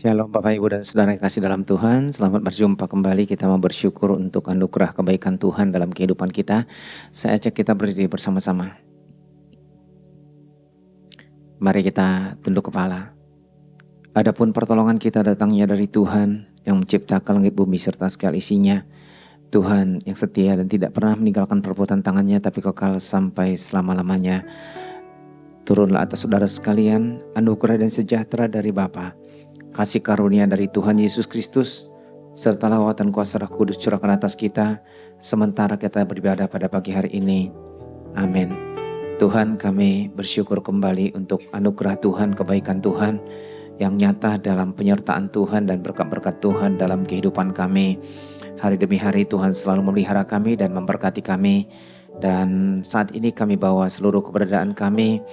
Shalom Bapak Ibu dan Saudara yang kasih dalam Tuhan. Selamat berjumpa kembali. Kita mau bersyukur untuk anugerah kebaikan Tuhan dalam kehidupan kita. Saya ajak kita berdiri bersama-sama. Mari kita tunduk kepala. Adapun pertolongan kita datangnya dari Tuhan yang menciptakan langit bumi serta segala isinya. Tuhan yang setia dan tidak pernah meninggalkan perbuatan tangannya, tapi kekal sampai selama-lamanya. Turunlah atas saudara sekalian anugerah dan sejahtera dari Bapa, kasih karunia dari Tuhan Yesus Kristus, serta lawatan kuasa Roh Kudus curahkan atas kita sementara kita beribadah pada pagi hari ini. Amin. Tuhan, kami bersyukur kembali untuk anugerah Tuhan, kebaikan Tuhan yang nyata dalam penyertaan Tuhan dan berkat-berkat Tuhan dalam kehidupan kami. Hari demi hari Tuhan selalu memelihara kami dan memberkati kami. Dan saat ini kami bawa seluruh keberadaan kami,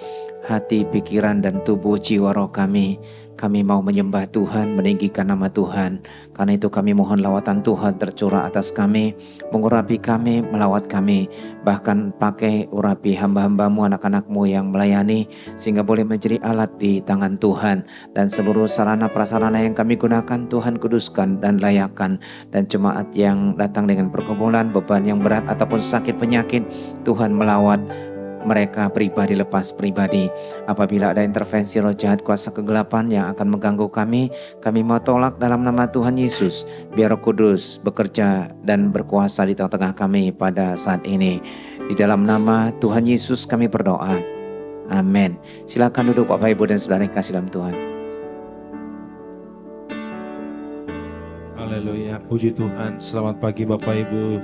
hati, pikiran, dan tubuh, jiwa, roh kami. Kami mau menyembah Tuhan, meninggikan nama Tuhan. Karena itu kami mohon lawatan Tuhan tercurah atas kami, mengurapi kami, melawat kami. Bahkan pakai urapi hamba-hambamu, anak-anakmu yang melayani, sehingga boleh menjadi alat di tangan Tuhan. Dan seluruh sarana prasarana yang kami gunakan, Tuhan kuduskan dan layakkan. Dan jemaat yang datang dengan pergumulan, beban yang berat, ataupun sakit penyakit, Tuhan melawat mereka pribadi lepas pribadi. Apabila ada intervensi roh jahat kuasa kegelapan yang akan mengganggu kami mau tolak dalam nama Tuhan Yesus. Biar Roh Kudus bekerja dan berkuasa di tengah-tengah kami pada saat ini. Di dalam nama Tuhan Yesus kami berdoa. Amin. Silakan duduk Bapak Ibu dan Saudara yang kasih dalam Tuhan. Haleluya, puji Tuhan. Selamat pagi Bapak Ibu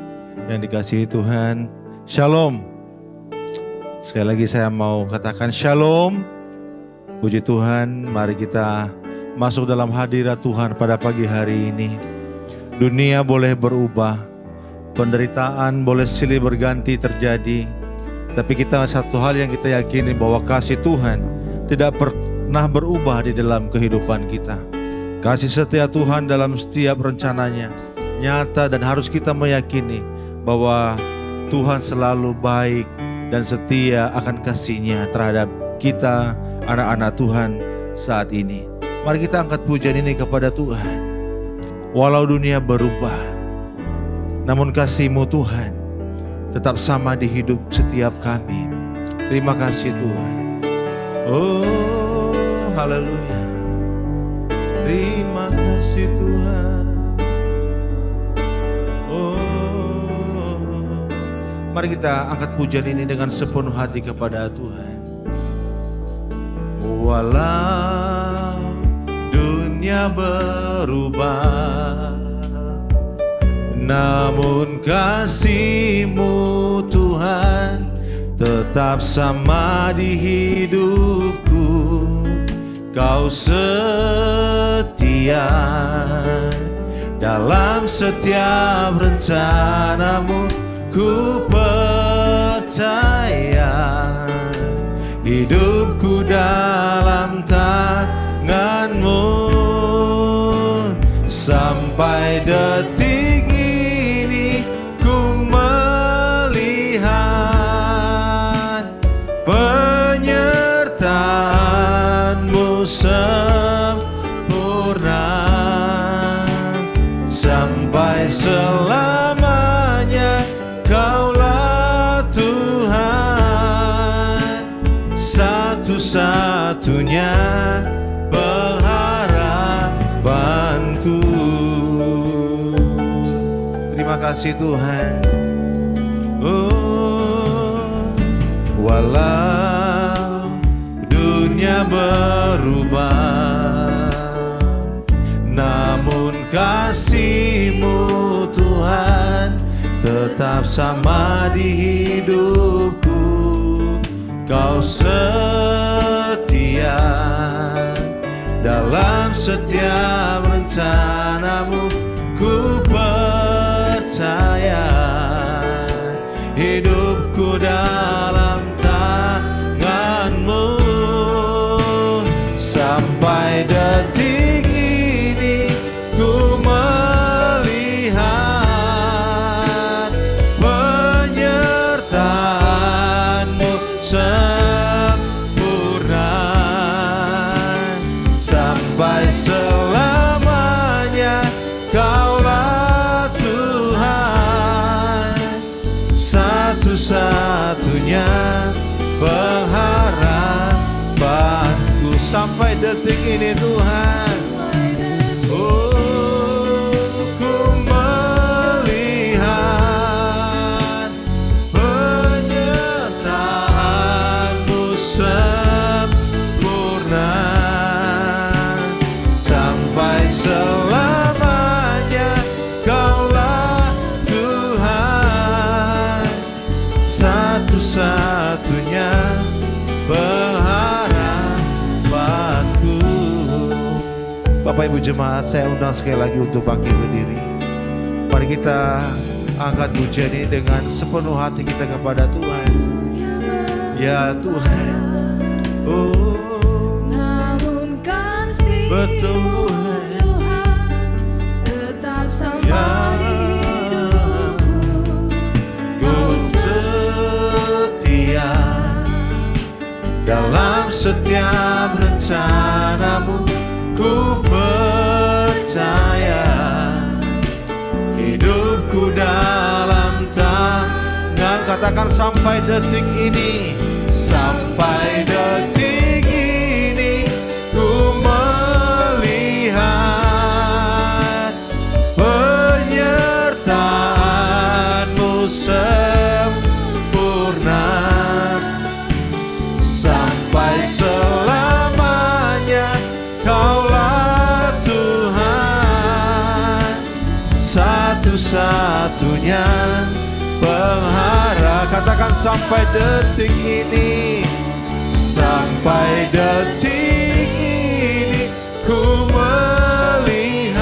yang dikasihi Tuhan. Shalom. Sekali lagi saya mau katakan shalom. Puji Tuhan, mari kita masuk dalam hadirat Tuhan pada pagi hari ini. Dunia boleh berubah, penderitaan boleh silih berganti terjadi, tapi kita satu hal yang kita yakini bahwa kasih Tuhan tidak pernah berubah di dalam kehidupan kita. Kasih setia Tuhan dalam setiap rencananya nyata, dan harus kita meyakini bahwa Tuhan selalu baik dan setia akan kasih-Nya terhadap kita, anak-anak Tuhan saat ini. Mari kita angkat pujian ini kepada Tuhan. Walau dunia berubah, namun kasih-Mu Tuhan tetap sama di hidup setiap kami. Terima kasih Tuhan. Oh, haleluya. Terima kasih Tuhan. Mari kita angkat pujian ini dengan sepenuh hati kepada Tuhan. Walau dunia berubah, namun kasih-Mu Tuhan tetap sama di hidupku. Kau setia dalam setiap rencana-Mu. Ku percaya hidupku dalam tangan-Mu. Sampai detik ini ku melihat penyertaan-Mu sempurna. Sampai selamanya Kaulah Tuhan, satu-satunya pengharapanku. Terima kasih Tuhan. Oh, walau dunia berubah, namun kasih-Mu Tuhan tetap sama di hidupku. Kau setia dalam setiap rencana-Mu. Ku percaya hidupku dalam tangan-Mu. Sampai detik ini ku sempurna sampai selamanya. sampai detik ini Tuhan. Oh, ku melihat penyertaan-Mu sempurna sampai selamanya. Kaulah Tuhan, satu-satunya pengharapanku. Bapak Ibu jemaat, saya undang sekali lagi untuk bangkit berdiri. Mari kita angkat pujian ini dengan sepenuh hati kita kepada Tuhan. Ya Tuhan, oh, namun kasih betul Tuhan tetap sampai di hidupku. Kau setia dalam setiap rencana-Mu. Ku percaya hidupku dalam tangan. Katakan sampai detik ini, sampai detik ini ku melihat penyertaan-Mu sempurna sampai selamanya. Kaulah Tuhan, satu-satunya pengharapan. Katakan sampai detik ini, sampai detik ini ku melihat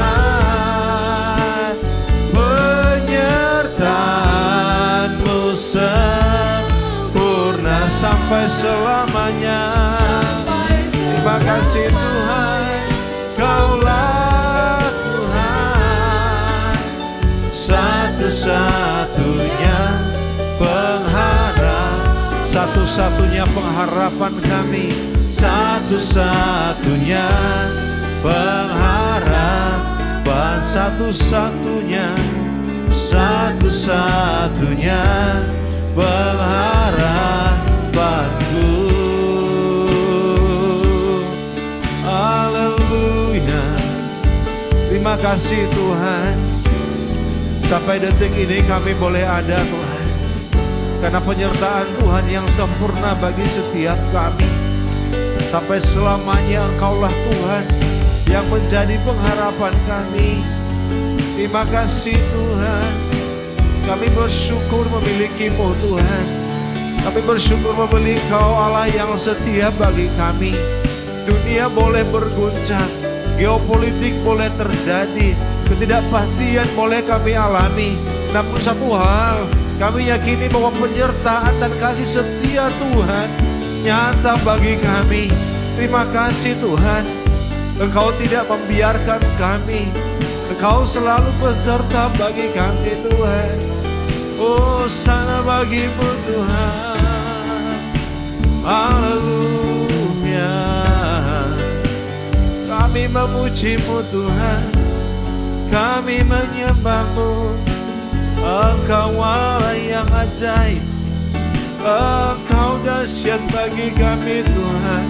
penyertaan-Mu sempurna sampai selamanya. Terima kasih Tuhan, Kaulah Tuhan, satu-satunya pengharapan, satu-satunya pengharapan kami, satu-satunya pengharapan, satu-satunya pengharapanku. Haleluya. Terima kasih Tuhan. Sampai detik ini kami boleh ada Tuhan, karena penyertaan Tuhan yang sempurna bagi setiap kami. Sampai selamanya Engkaulah Tuhan yang menjadi pengharapan kami. Terima kasih Tuhan. Kami bersyukur memiliki-Mu Tuhan. Kami bersyukur memiliki Engkau Allah yang setia bagi kami. Dunia boleh berguncang, geopolitik boleh terjadi, ketidakpastian boleh kami alami. Namun satu hal, kami yakini bahwa penyertaan dan kasih setia Tuhan nyata bagi kami. Terima kasih Tuhan, Engkau tidak membiarkan kami. Engkau selalu beserta bagi kami Tuhan. Oh, sana bagi-Mu Tuhan. Haleluya. Kami memuji-Mu Tuhan, kami menyembah-Mu. Engkau Allah yang ajaib, Engkau dahsyat bagi kami Tuhan.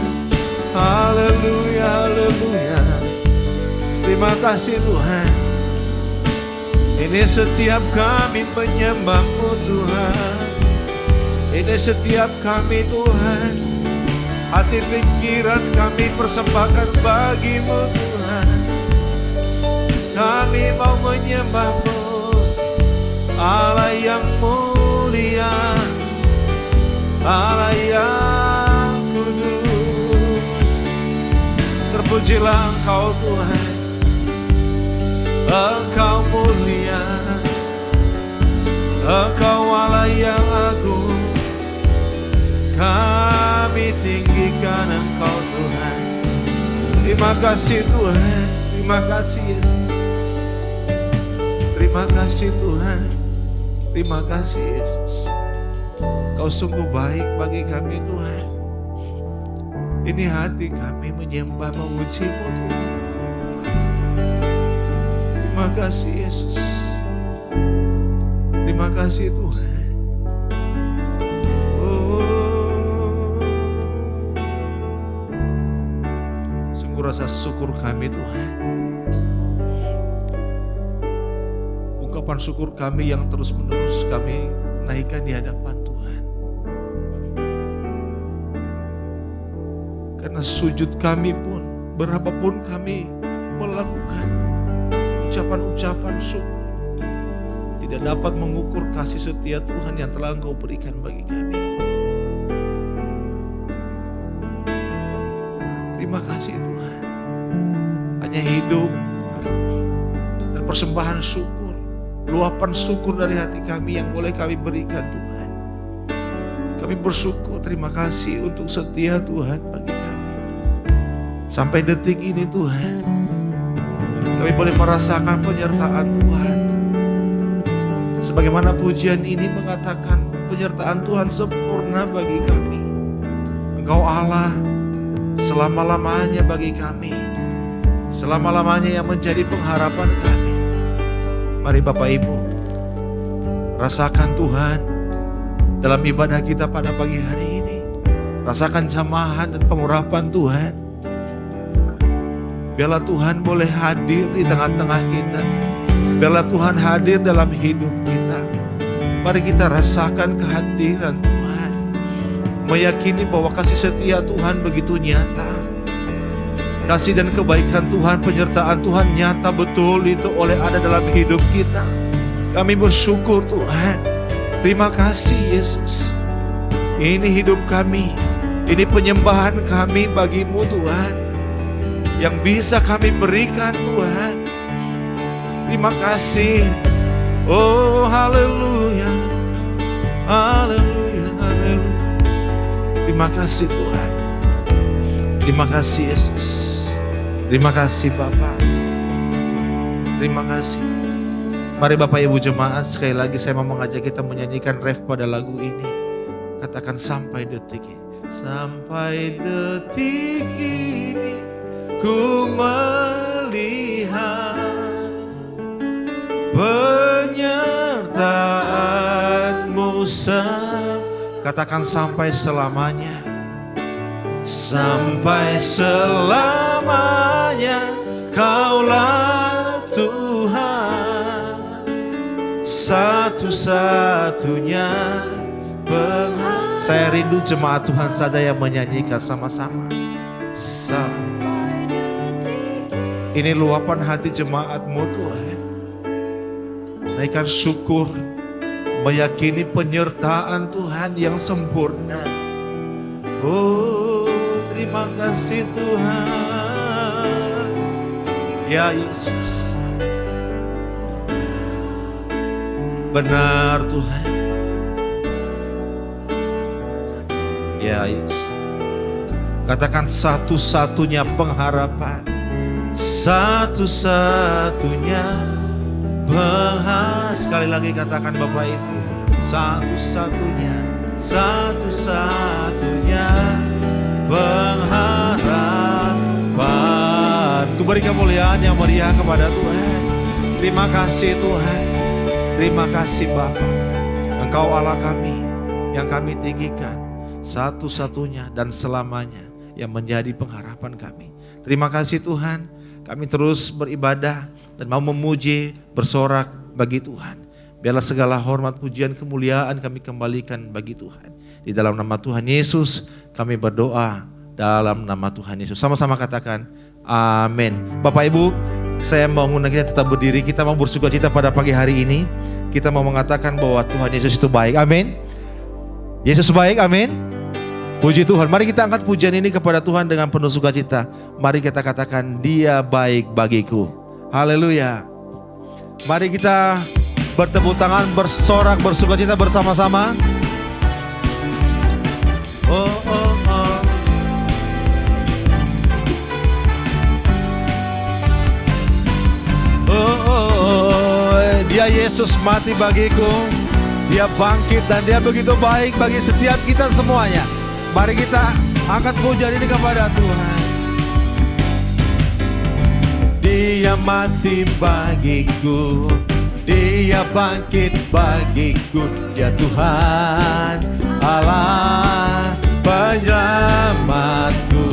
Haleluya, haleluya. Terima kasih Tuhan. Ini setiap kami menyembah-Mu Tuhan. Ini setiap kami Tuhan. Hati pikiran kami persembahkan bagi-Mu Tuhan. Kami mau menyembah-Mu, Allah yang mulia, Allah yang kudus. Terpujilah Engkau Tuhan, Engkau mulia, Engkau Allah yang agung. Kami tinggikan Engkau Tuhan. Terima kasih Tuhan, terima kasih Yesus. Terima kasih Tuhan, terima kasih Yesus. Kau sungguh baik bagi kami Tuhan. Ini hati kami menyembah memuji-Mu Tuhan. Terima kasih Yesus. Terima kasih Tuhan. rasa syukur kami Tuhan. Ungkapan syukur kami yang terus menerus kami naikkan di hadapan Tuhan. Karena sujud kami pun, berapapun kami melakukan ucapan-ucapan syukur, tidak dapat mengukur kasih setia Tuhan yang telah Engkau berikan bagi kami. Terima kasih Tuhan. Hanya hidup dan persembahan syukur, luapan syukur dari hati kami yang boleh kami berikan Tuhan. Kami bersyukur, terima kasih untuk setia Tuhan bagi kami. Sampai detik ini Tuhan, kami boleh merasakan penyertaan Tuhan. Sebagaimana pujian ini mengatakan, penyertaan Tuhan sempurna bagi kami. Engkau Allah selama-lamanya bagi kami, selama-lamanya yang menjadi pengharapan kami. Mari Bapak Ibu, rasakan Tuhan dalam ibadah kita pada pagi hari ini. Rasakan jamahan dan pengurapan Tuhan. Biarlah Tuhan boleh hadir di tengah-tengah kita. Biarlah Tuhan hadir dalam hidup kita. Mari kita rasakan kehadiran Tuhan. Meyakini bahwa kasih setia Tuhan begitu nyata. Kasih dan kebaikan Tuhan, penyertaan Tuhan nyata betul itu oleh ada dalam hidup kita. Kami bersyukur Tuhan. Terima kasih Yesus. Ini hidup kami. Ini penyembahan kami bagimu Tuhan. Yang bisa kami berikan Tuhan. Terima kasih. Oh haleluya. Haleluya, haleluya. Terima kasih Tuhan. Terima kasih Yesus. Terima kasih Bapa. Terima kasih. Mari Bapak Ibu jemaat, sekali lagi saya mau mengajak kita menyanyikan ref pada lagu ini. Katakan sampai detik ini. Sampai detik ini ku melihat penyertaan-Mu. Katakan sampai selamanya. Sampai selamanya Kaulah Tuhan, satu-satunya penghargaan. Saya rindu jemaat Tuhan saja yang menyanyikan sama-sama. Ini luapan hati jemaat-Mu Tuhan. Naikkan syukur, meyakini penyertaan Tuhan yang sempurna. Oh, terima kasih Tuhan. Ya Yesus. Benar Tuhan. Ya Yesus. Katakan satu-satunya pengharapan. Satu-satunya pengharapan. Sekali lagi katakan Bapak Ibu. Satu-satunya. Satu-satunya pengharapan. Ku beri kemuliaan yang meriah kepada Tuhan. Terima kasih Tuhan. Terima kasih Bapa. Engkau Allah kami yang kami tinggikan. Satu-satunya dan selamanya yang menjadi pengharapan kami. Terima kasih Tuhan. Kami terus beribadah dan mau memuji, bersorak bagi Tuhan. Biarlah segala hormat, pujian, kemuliaan kami kembalikan bagi Tuhan. Di dalam nama Tuhan Yesus kami berdoa dalam nama Tuhan Yesus. Sama-sama katakan amin. Bapak Ibu, saya mau mengundang kita tetap berdiri. Kita mau bersukacita pada pagi hari ini. Kita mau mengatakan bahwa Tuhan Yesus itu baik. Amin. Yesus baik, amin. Puji Tuhan. Mari kita angkat pujian ini kepada Tuhan dengan penuh sukacita. Mari kita katakan Dia baik bagiku. Haleluya. Mari kita bertepuk tangan, bersorak, bersukacita bersama-sama. Oh, oh, oh. Oh, oh, oh. Dia Yesus mati bagiku. Dia bangkit dan Dia begitu baik bagi setiap kita semuanya. Mari kita angkat pujian ini kepada Tuhan. Dia mati bagiku, Dia bangkit bagiku. Dia Tuhan Allah penyelamatku.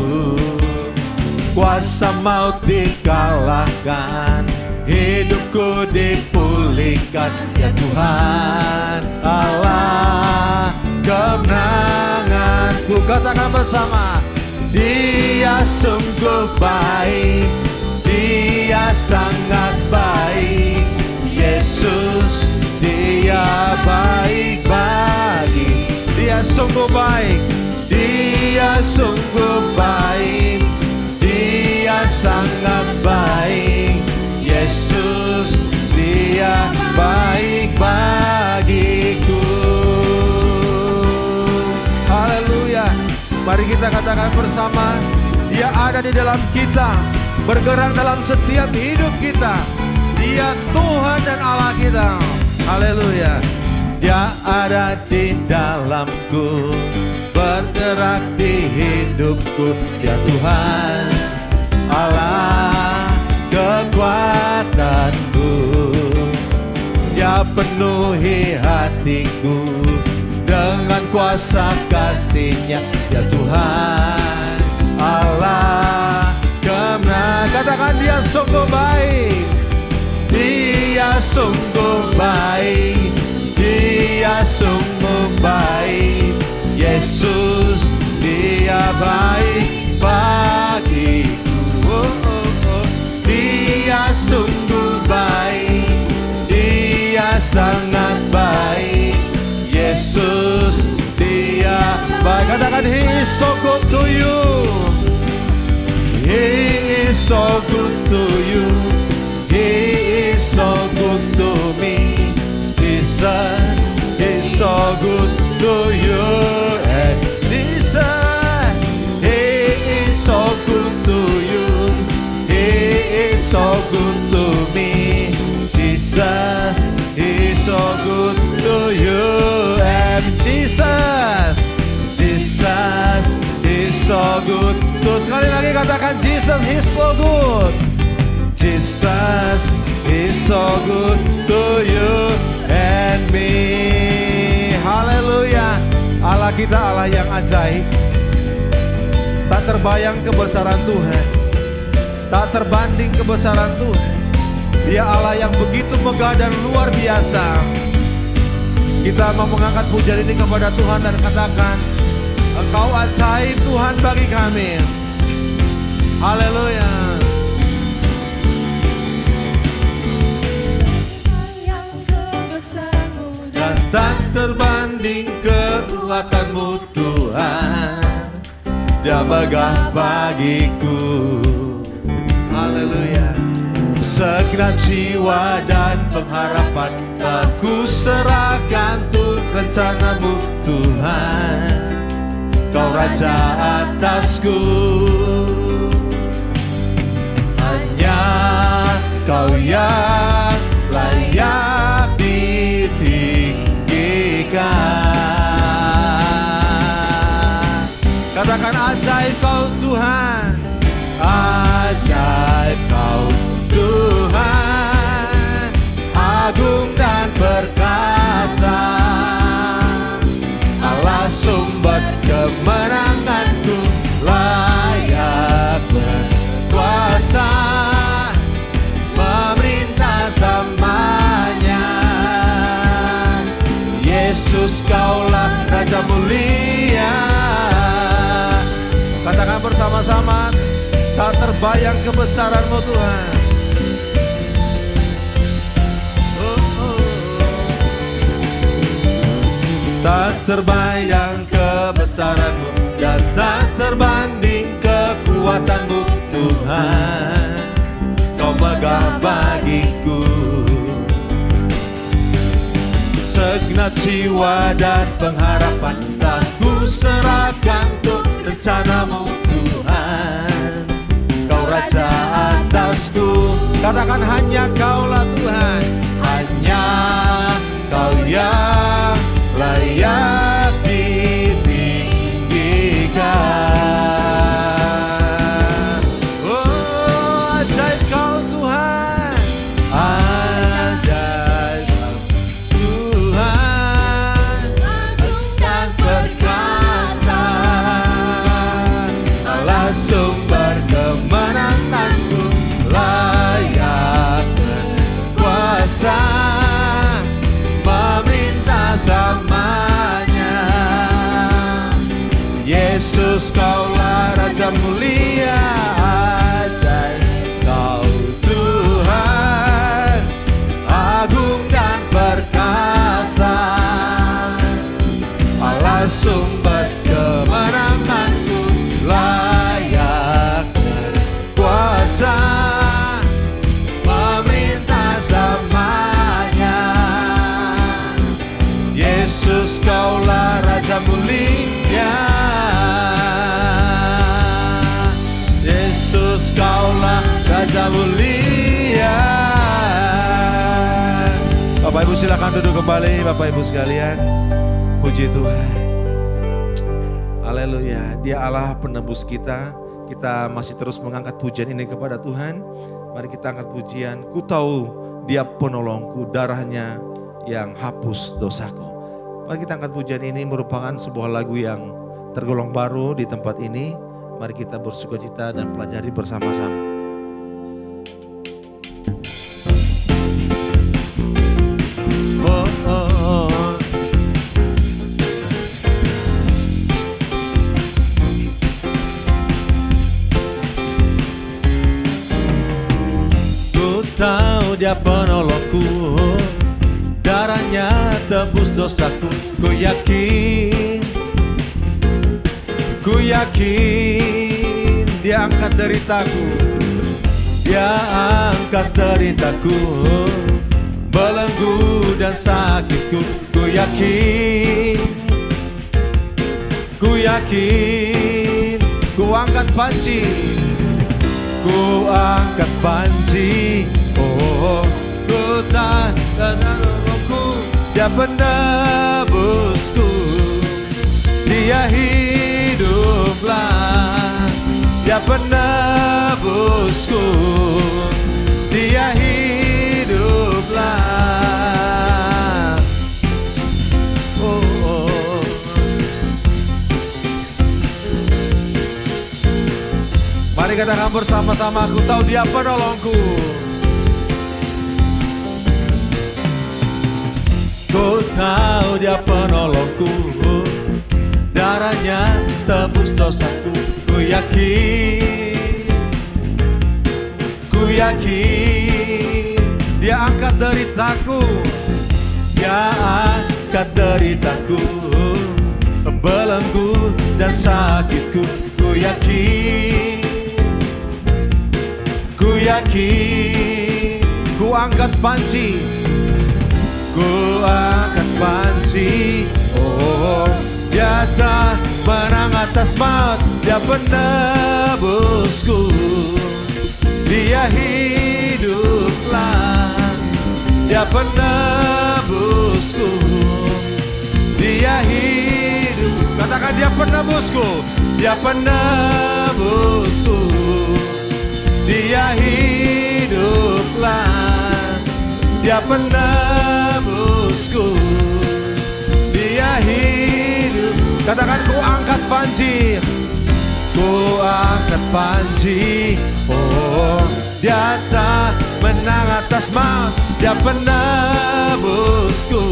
kuasa maut dikalahkan, hidupku dipulihkan. Ya Tuhan Allah kemenanganku. Katakan bersama, Dia sungguh baik, Dia sangat baik. Yesus, Dia baik bagi. Dia sungguh baik, Dia sungguh baik, Dia sangat baik. Yesus, Dia baik bagiku. Haleluya. Mari kita katakan bersama, Dia ada di dalam kita, bergerak dalam setiap hidup kita. Dia Tuhan dan Allah kita. Haleluya. Dia ada di dalamku, bergerak di hidupku. Dia Tuhan Allah kekuatanku. Dia penuhi hatiku dengan kuasa kasih-Nya. Ya Tuhan Allah kemenangan. Katakan, Dia sungguh baik, Dia sungguh baik, Dia sungguh baik. Yesus, Dia baik bagiku. Dia sungguh baik, Dia sangat baik. Yesus, Dia baik. Katakan, He is so good to you, He is so good to you, He is so good to me. Jesus is so good to you, and Jesus, He is so good to you, He is so good to me. Jesus is so good to you, and Jesus, Jesus is so good. Tuh sekali lagi katakan, Jesus is so good, Jesus is so good to you and me. Haleluya. Allah kita Allah yang ajaib. Tak terbayang kebesaran Tuhan, tak terbanding kebesaran Tuhan. Dia Allah yang begitu megah dan luar biasa. Kita mau mengangkat pujian ini kepada Tuhan dan katakan, Engkau ajaib Tuhan bagi kami. Haleluya. Dan tak terbanding kekuatan-Mu Tuhan, Dia megah bagiku. Haleluya. Segenap jiwa dan pengharapan aku serahkan untuk rencana-Mu Tuhan. Kau Raja atasku, hanya Kau yang layak ditinggikan. Katakan, ajaib Kau Tuhan, ajaib Kau Tuhan, agung dan perkasa, Allah sumber kemenanganku, layak berkuasa, memerintah selamanya. Yesus, Kaulah Raja mulia. Katakan bersama-sama, tak terbayang kebesaran-Mu Tuhan. Tak terbayang kebesaran-Mu dan tak terbanding kekuatan-Mu Tuhan. Kau megah bagiku. Segenap jiwa dan pengharapan aku serahkan untuk rencana-Mu Tuhan. Kau Raja atasku. Katakan, hanya Kaulah Tuhan, hanya Kau yang layak ditinggikan. Oh, ajaib Kau Tuhan, ajaib Tuhan, agung dan perkasa, Allah sumber kemenangan. Raja mulia, ajaib Kau Tuhan, agung dan perkasa, Allah sumber kemenanganku, layak berkuasa, memerintah semuanya. Yesus Kaulah Raja mulia, Yesus Kaulah Raja mulia. Bapak Ibu silakan duduk kembali, Bapak Ibu sekalian. Puji Tuhan. Haleluya. Dia Allah penebus kita. Kita masih terus mengangkat pujian ini kepada Tuhan. Mari kita angkat pujian. Ku tahu Dia penolongku, darahnya yang hapus dosaku. Mari kita angkat pujian ini, merupakan sebuah lagu yang tergolong baru di tempat ini. Mari kita bersukacita dan pelajari bersama-sama. Tahu Dia penolongku, darahnya tebus dosaku. Ku yakin Dia angkat deritaku, Dia angkat deritaku, belenggu dan sakitku. Ku yakin ku angkat panci, ku angkat panci. Oh, ku tahan rohku, Dia penebusku, Dia hiduplah. Dia penebusku, Dia hiduplah. Oh. Mari katakan bersama-sama, aku tahu Dia penolongku. Ku tahu Dia penolongku, darahnya tebus dosaku. Ku yakin Dia angkat deritaku, Dia angkat deritaku, belenggu dan sakitku. Ku yakin ku angkat panci, ku angkat panci. Oh, Dia tak menang atas maut, Dia penebusku, Dia hiduplah. Dia penebusku, Dia hidup. Katakan Dia penebusku, Dia penebusku, Dia hiduplah. Dia penebusku, Dia hidup. Katakan ku angkat panci, ku angkat panci. Oh, Dia tak menang atas maut, Dia penebusku,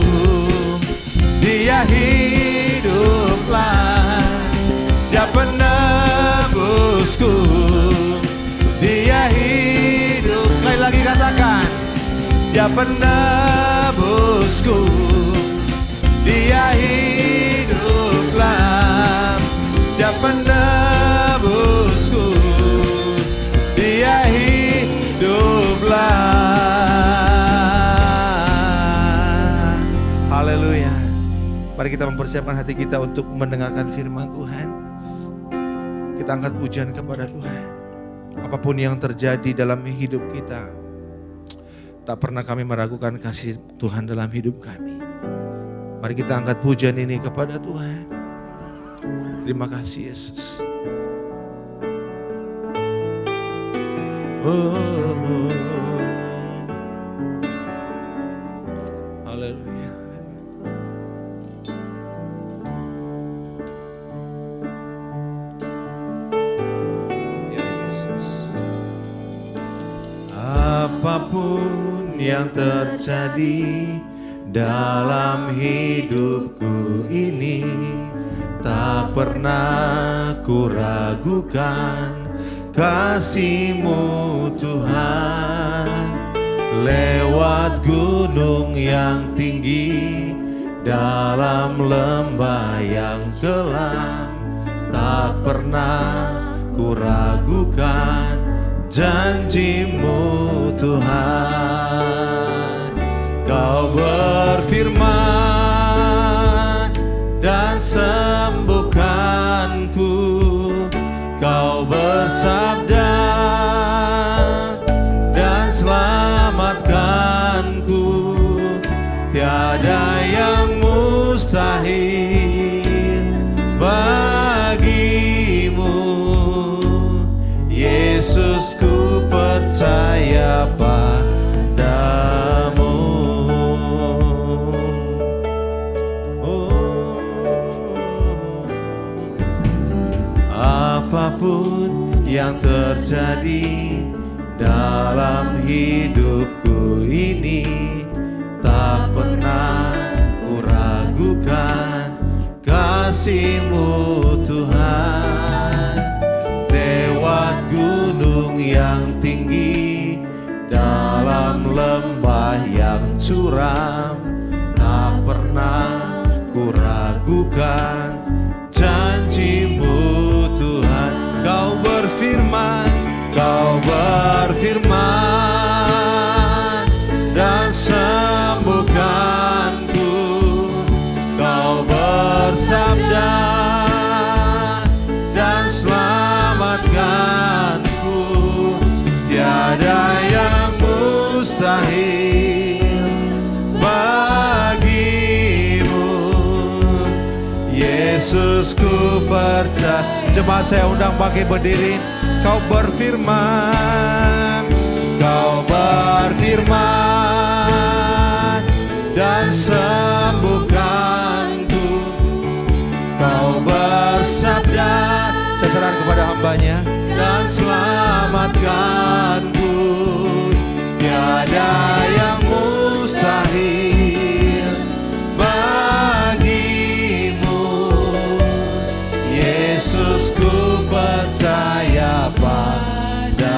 Dia hiduplah. Dia penebusku, Dia hidup. Sekali lagi katakan, Dia penebusku, Dia hiduplah. Dia penebusku, Dia hiduplah. Haleluya. Mari kita mempersiapkan hati kita untuk mendengarkan firman Tuhan. Kita angkat pujian kepada Tuhan. Apapun yang terjadi dalam hidup kita, tak pernah kami meragukan kasih Tuhan dalam hidup kami. Mari kita angkat pujian ini kepada Tuhan. Terima kasih Yesus. Oh, haleluya. Ya Yesus. Apapun yang terjadi dalam hidupku ini, tak tak pernah ku ragukan kasih-Mu Tuhan. Lewat gunung yang tinggi, dalam lembah yang kelam, tak pernah ku ragukan janji-Mu Tuhan. Kau berfirman dan sembuhkanku, Kau bersabda dan selamatkanku. Tiada yang mustahil bagimu, Yesus, ku percaya padamu. Apapun yang terjadi dalam hidupku ini, tak pernah ku ragukan kasih-Mu Tuhan. Lewat gunung yang tinggi, dalam lembah yang curam, tak pernah ku ragukan janji-Mu Tuhan. Kau berfirman dan sembuhkanku. Kau bersabda dan selamatkanku. Tiada yang mustahil bagimu, Yesus, ku percaya. Jemaat saya undang bangkit berdiri. Kau berfirman dan sembuhkanku. Kau bersabda, saya serahkan kepada hamba-Nya, dan selamatkanku. Tiada yang mustahil bagimu, Yesus, ku percaya padamu.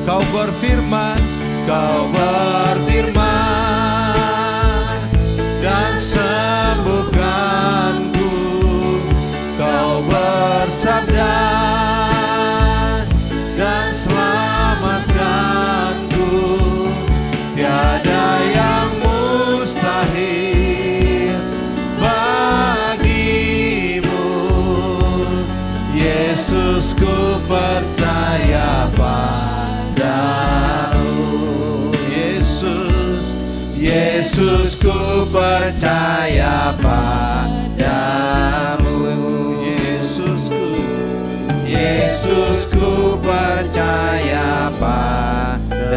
Kau berfirman dan sembuhkanku. Kau bersabda dan selamatkanku. Tiada yang mustahil bagimu, Yesus, ku percaya padamu. Yesus, ku percaya padamu. Yesus, ku percaya padamu.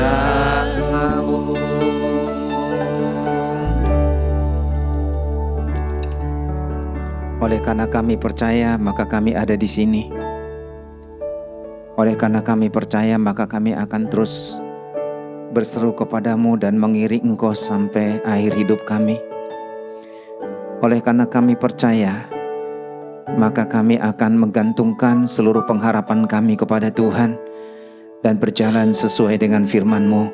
Oleh karena kami percaya, maka kami ada di sini. Oleh karena kami percaya, maka kami akan terus berseru kepadamu dan mengiring Engkau sampai akhir hidup kami. Oleh karena kami percaya, maka kami akan menggantungkan seluruh pengharapan kami kepada Tuhan dan berjalan sesuai dengan firman-Mu.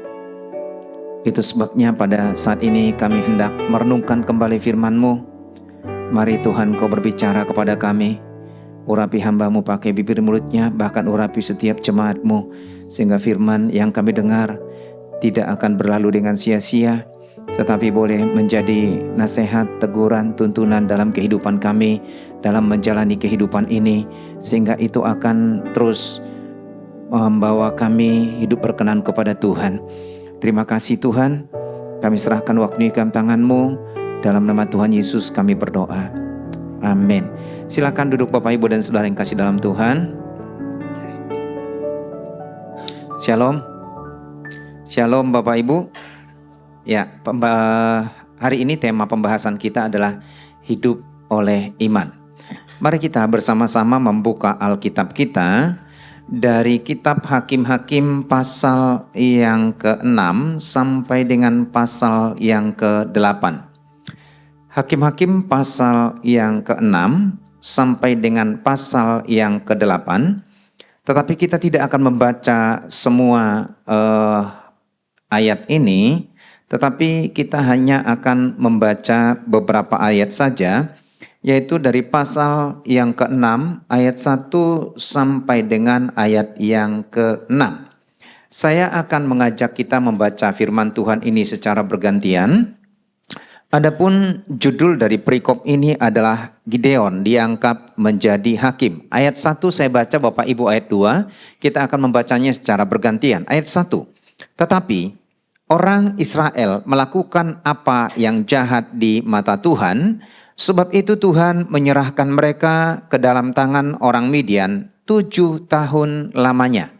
Itu sebabnya pada saat ini kami hendak merenungkan kembali firman-Mu. Mari Tuhan, Kau berbicara kepada kami. Urapi hamba-Mu pakai bibir mulutnya, bahkan urapi setiap jemaat-Mu, sehingga firman yang kami dengar tidak akan berlalu dengan sia-sia, tetapi boleh menjadi nasihat, teguran, tuntunan dalam kehidupan kami, dalam menjalani kehidupan ini, sehingga itu akan terus membawa kami hidup berkenan kepada Tuhan. Terima kasih Tuhan, kami serahkan waktu ini ke tangan-Mu. Dalam nama Tuhan Yesus kami berdoa. Amin. Silakan duduk Bapak Ibu dan Saudara yang kasih dalam Tuhan. Shalom. Shalom Bapak Ibu. Ya, hari ini tema pembahasan kita adalah hidup oleh iman. Mari kita bersama-sama membuka Alkitab kita dari kitab Hakim-Hakim pasal yang ke-6 sampai dengan pasal yang ke-8. Hakim-Hakim pasal yang ke-6 sampai dengan pasal yang ke-8. Tetapi kita tidak akan membaca semua ayat ini, tetapi kita hanya akan membaca beberapa ayat saja, yaitu dari pasal yang ke-6 ayat 1 sampai dengan ayat yang ke-6. Saya akan mengajak kita membaca firman Tuhan ini secara bergantian. Adapun judul dari perikop ini adalah Gideon diangkat menjadi hakim. Ayat 1 saya baca, Bapak Ibu ayat 2, kita akan membacanya secara bergantian. Ayat 1, tetapi orang Israel melakukan apa yang jahat di mata Tuhan, sebab itu Tuhan menyerahkan mereka ke dalam tangan orang Midian 7 tahun lamanya.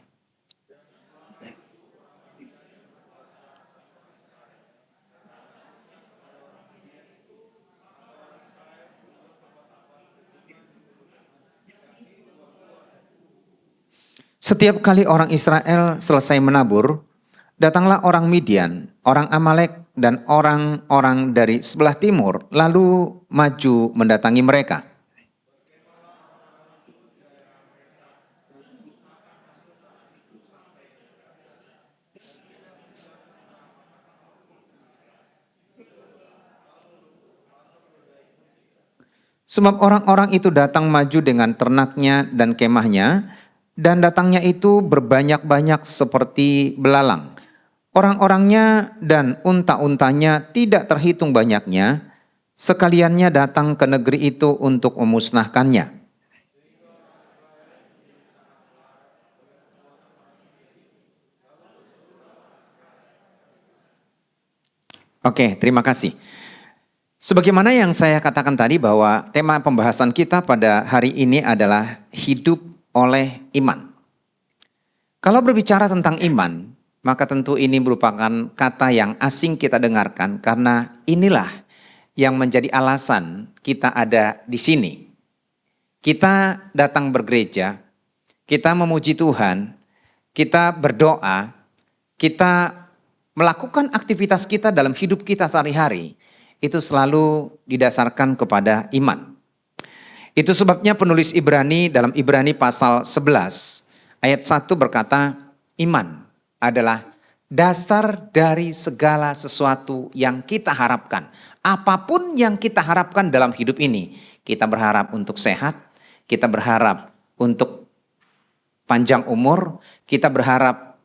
Setiap kali orang Israel selesai menabur, datanglah orang Midian, orang Amalek, dan orang-orang dari sebelah timur, lalu maju mendatangi mereka. Sebab orang-orang itu datang maju dengan ternaknya dan kemahnya, dan datangnya itu berbanyak-banyak seperti belalang. Orang-orangnya dan unta-untanya tidak terhitung banyaknya, sekaliannya datang ke negeri itu untuk memusnahkannya. Oke, terima kasih. Sebagaimana yang saya katakan tadi bahwa tema pembahasan kita pada hari ini adalah hidup oleh iman. Kalau berbicara tentang iman, maka tentu ini merupakan kata yang asing kita dengarkan karena inilah yang menjadi alasan kita ada di sini. Kita datang bergereja, kita memuji Tuhan, kita berdoa, kita melakukan aktivitas kita dalam hidup kita sehari-hari, itu selalu didasarkan kepada iman. Itu sebabnya penulis Ibrani dalam Ibrani pasal 11 ayat 1 berkata, iman adalah dasar dari segala sesuatu yang kita harapkan. Apapun yang kita harapkan dalam hidup ini, kita berharap untuk sehat, kita berharap untuk panjang umur, kita berharap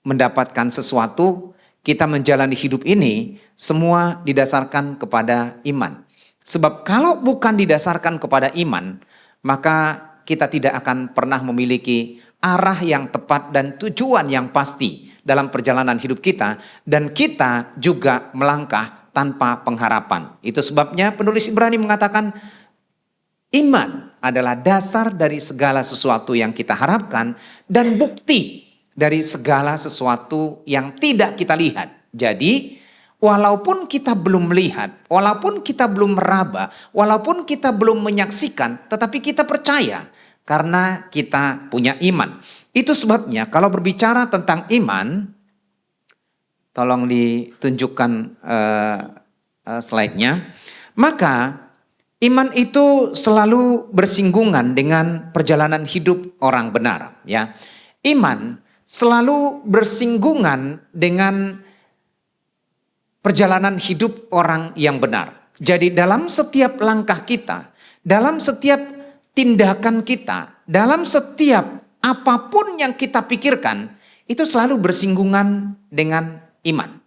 mendapatkan sesuatu, kita menjalani hidup ini, semua didasarkan kepada iman. Sebab kalau bukan didasarkan kepada iman, maka kita tidak akan pernah memiliki arah yang tepat dan tujuan yang pasti dalam perjalanan hidup kita. Dan kita juga melangkah tanpa pengharapan. Itu sebabnya penulis Ibrani mengatakan, iman adalah dasar dari segala sesuatu yang kita harapkan dan bukti dari segala sesuatu yang tidak kita lihat. Jadi, walaupun kita belum melihat, walaupun kita belum meraba, walaupun kita belum menyaksikan, tetapi kita percaya karena kita punya iman. Itu sebabnya kalau berbicara tentang iman, tolong ditunjukkan slide-nya, maka iman itu selalu bersinggungan dengan perjalanan hidup orang benar. Ya, iman selalu bersinggungan dengan perjalanan hidup orang yang benar. Jadi dalam setiap langkah kita, dalam setiap tindakan kita, dalam setiap apapun yang kita pikirkan, itu selalu bersinggungan dengan iman.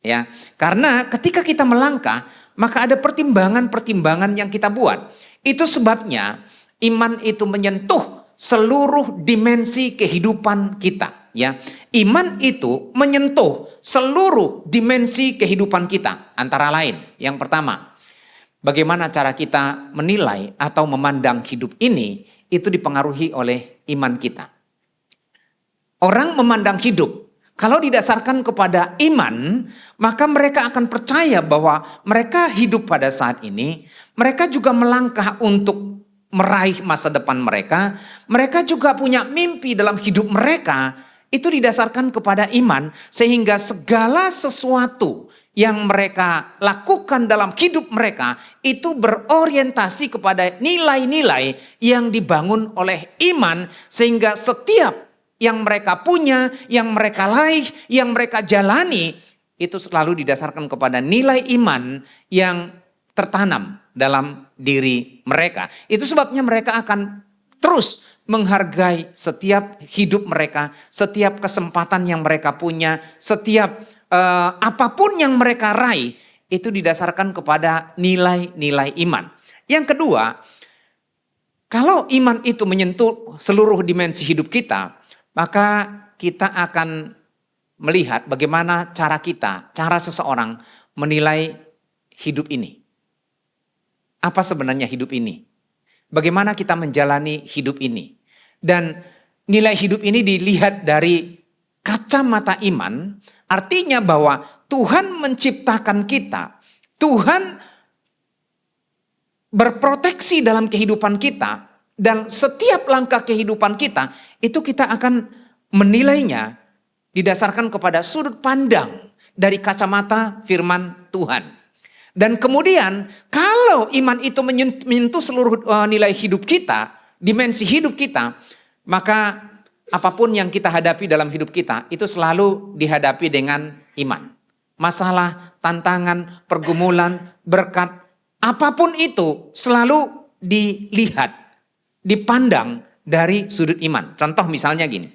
Ya, karena ketika kita melangkah, maka ada pertimbangan-pertimbangan yang kita buat. Itu sebabnya iman itu menyentuh seluruh dimensi kehidupan kita. Ya, iman itu menyentuh seluruh dimensi kehidupan kita. Antara lain, yang pertama, bagaimana cara kita menilai atau memandang hidup ini, itu dipengaruhi oleh iman kita. Orang memandang hidup, kalau didasarkan kepada iman, maka mereka akan percaya bahwa mereka hidup pada saat ini, mereka juga melangkah untuk meraih masa depan mereka, mereka juga punya mimpi dalam hidup mereka. Itu didasarkan kepada iman, sehingga segala sesuatu yang mereka lakukan dalam hidup mereka itu berorientasi kepada nilai-nilai yang dibangun oleh iman, sehingga setiap yang mereka punya, yang mereka raih, yang mereka jalani itu selalu didasarkan kepada nilai iman yang tertanam dalam diri mereka. Itu sebabnya mereka akan terus menghargai setiap hidup mereka, setiap kesempatan yang mereka punya, setiap apapun yang mereka raih itu didasarkan kepada nilai-nilai iman. Yang kedua, kalau iman itu menyentuh seluruh dimensi hidup kita, maka kita akan melihat bagaimana cara kita, cara seseorang menilai hidup ini. Apa sebenarnya hidup ini? Bagaimana kita menjalani hidup ini? Dan nilai hidup ini dilihat dari kacamata iman, artinya bahwa Tuhan menciptakan kita. Tuhan berproteksi dalam kehidupan kita. Dan setiap langkah kehidupan kita, itu kita akan menilainya didasarkan kepada sudut pandang dari kacamata firman Tuhan. Dan kemudian kalau iman itu menyentuh seluruh nilai hidup kita, dimensi hidup kita, maka apapun yang kita hadapi dalam hidup kita itu selalu dihadapi dengan iman. Masalah, tantangan, pergumulan, berkat, apapun itu selalu dilihat, dipandang dari sudut iman. Contoh misalnya gini.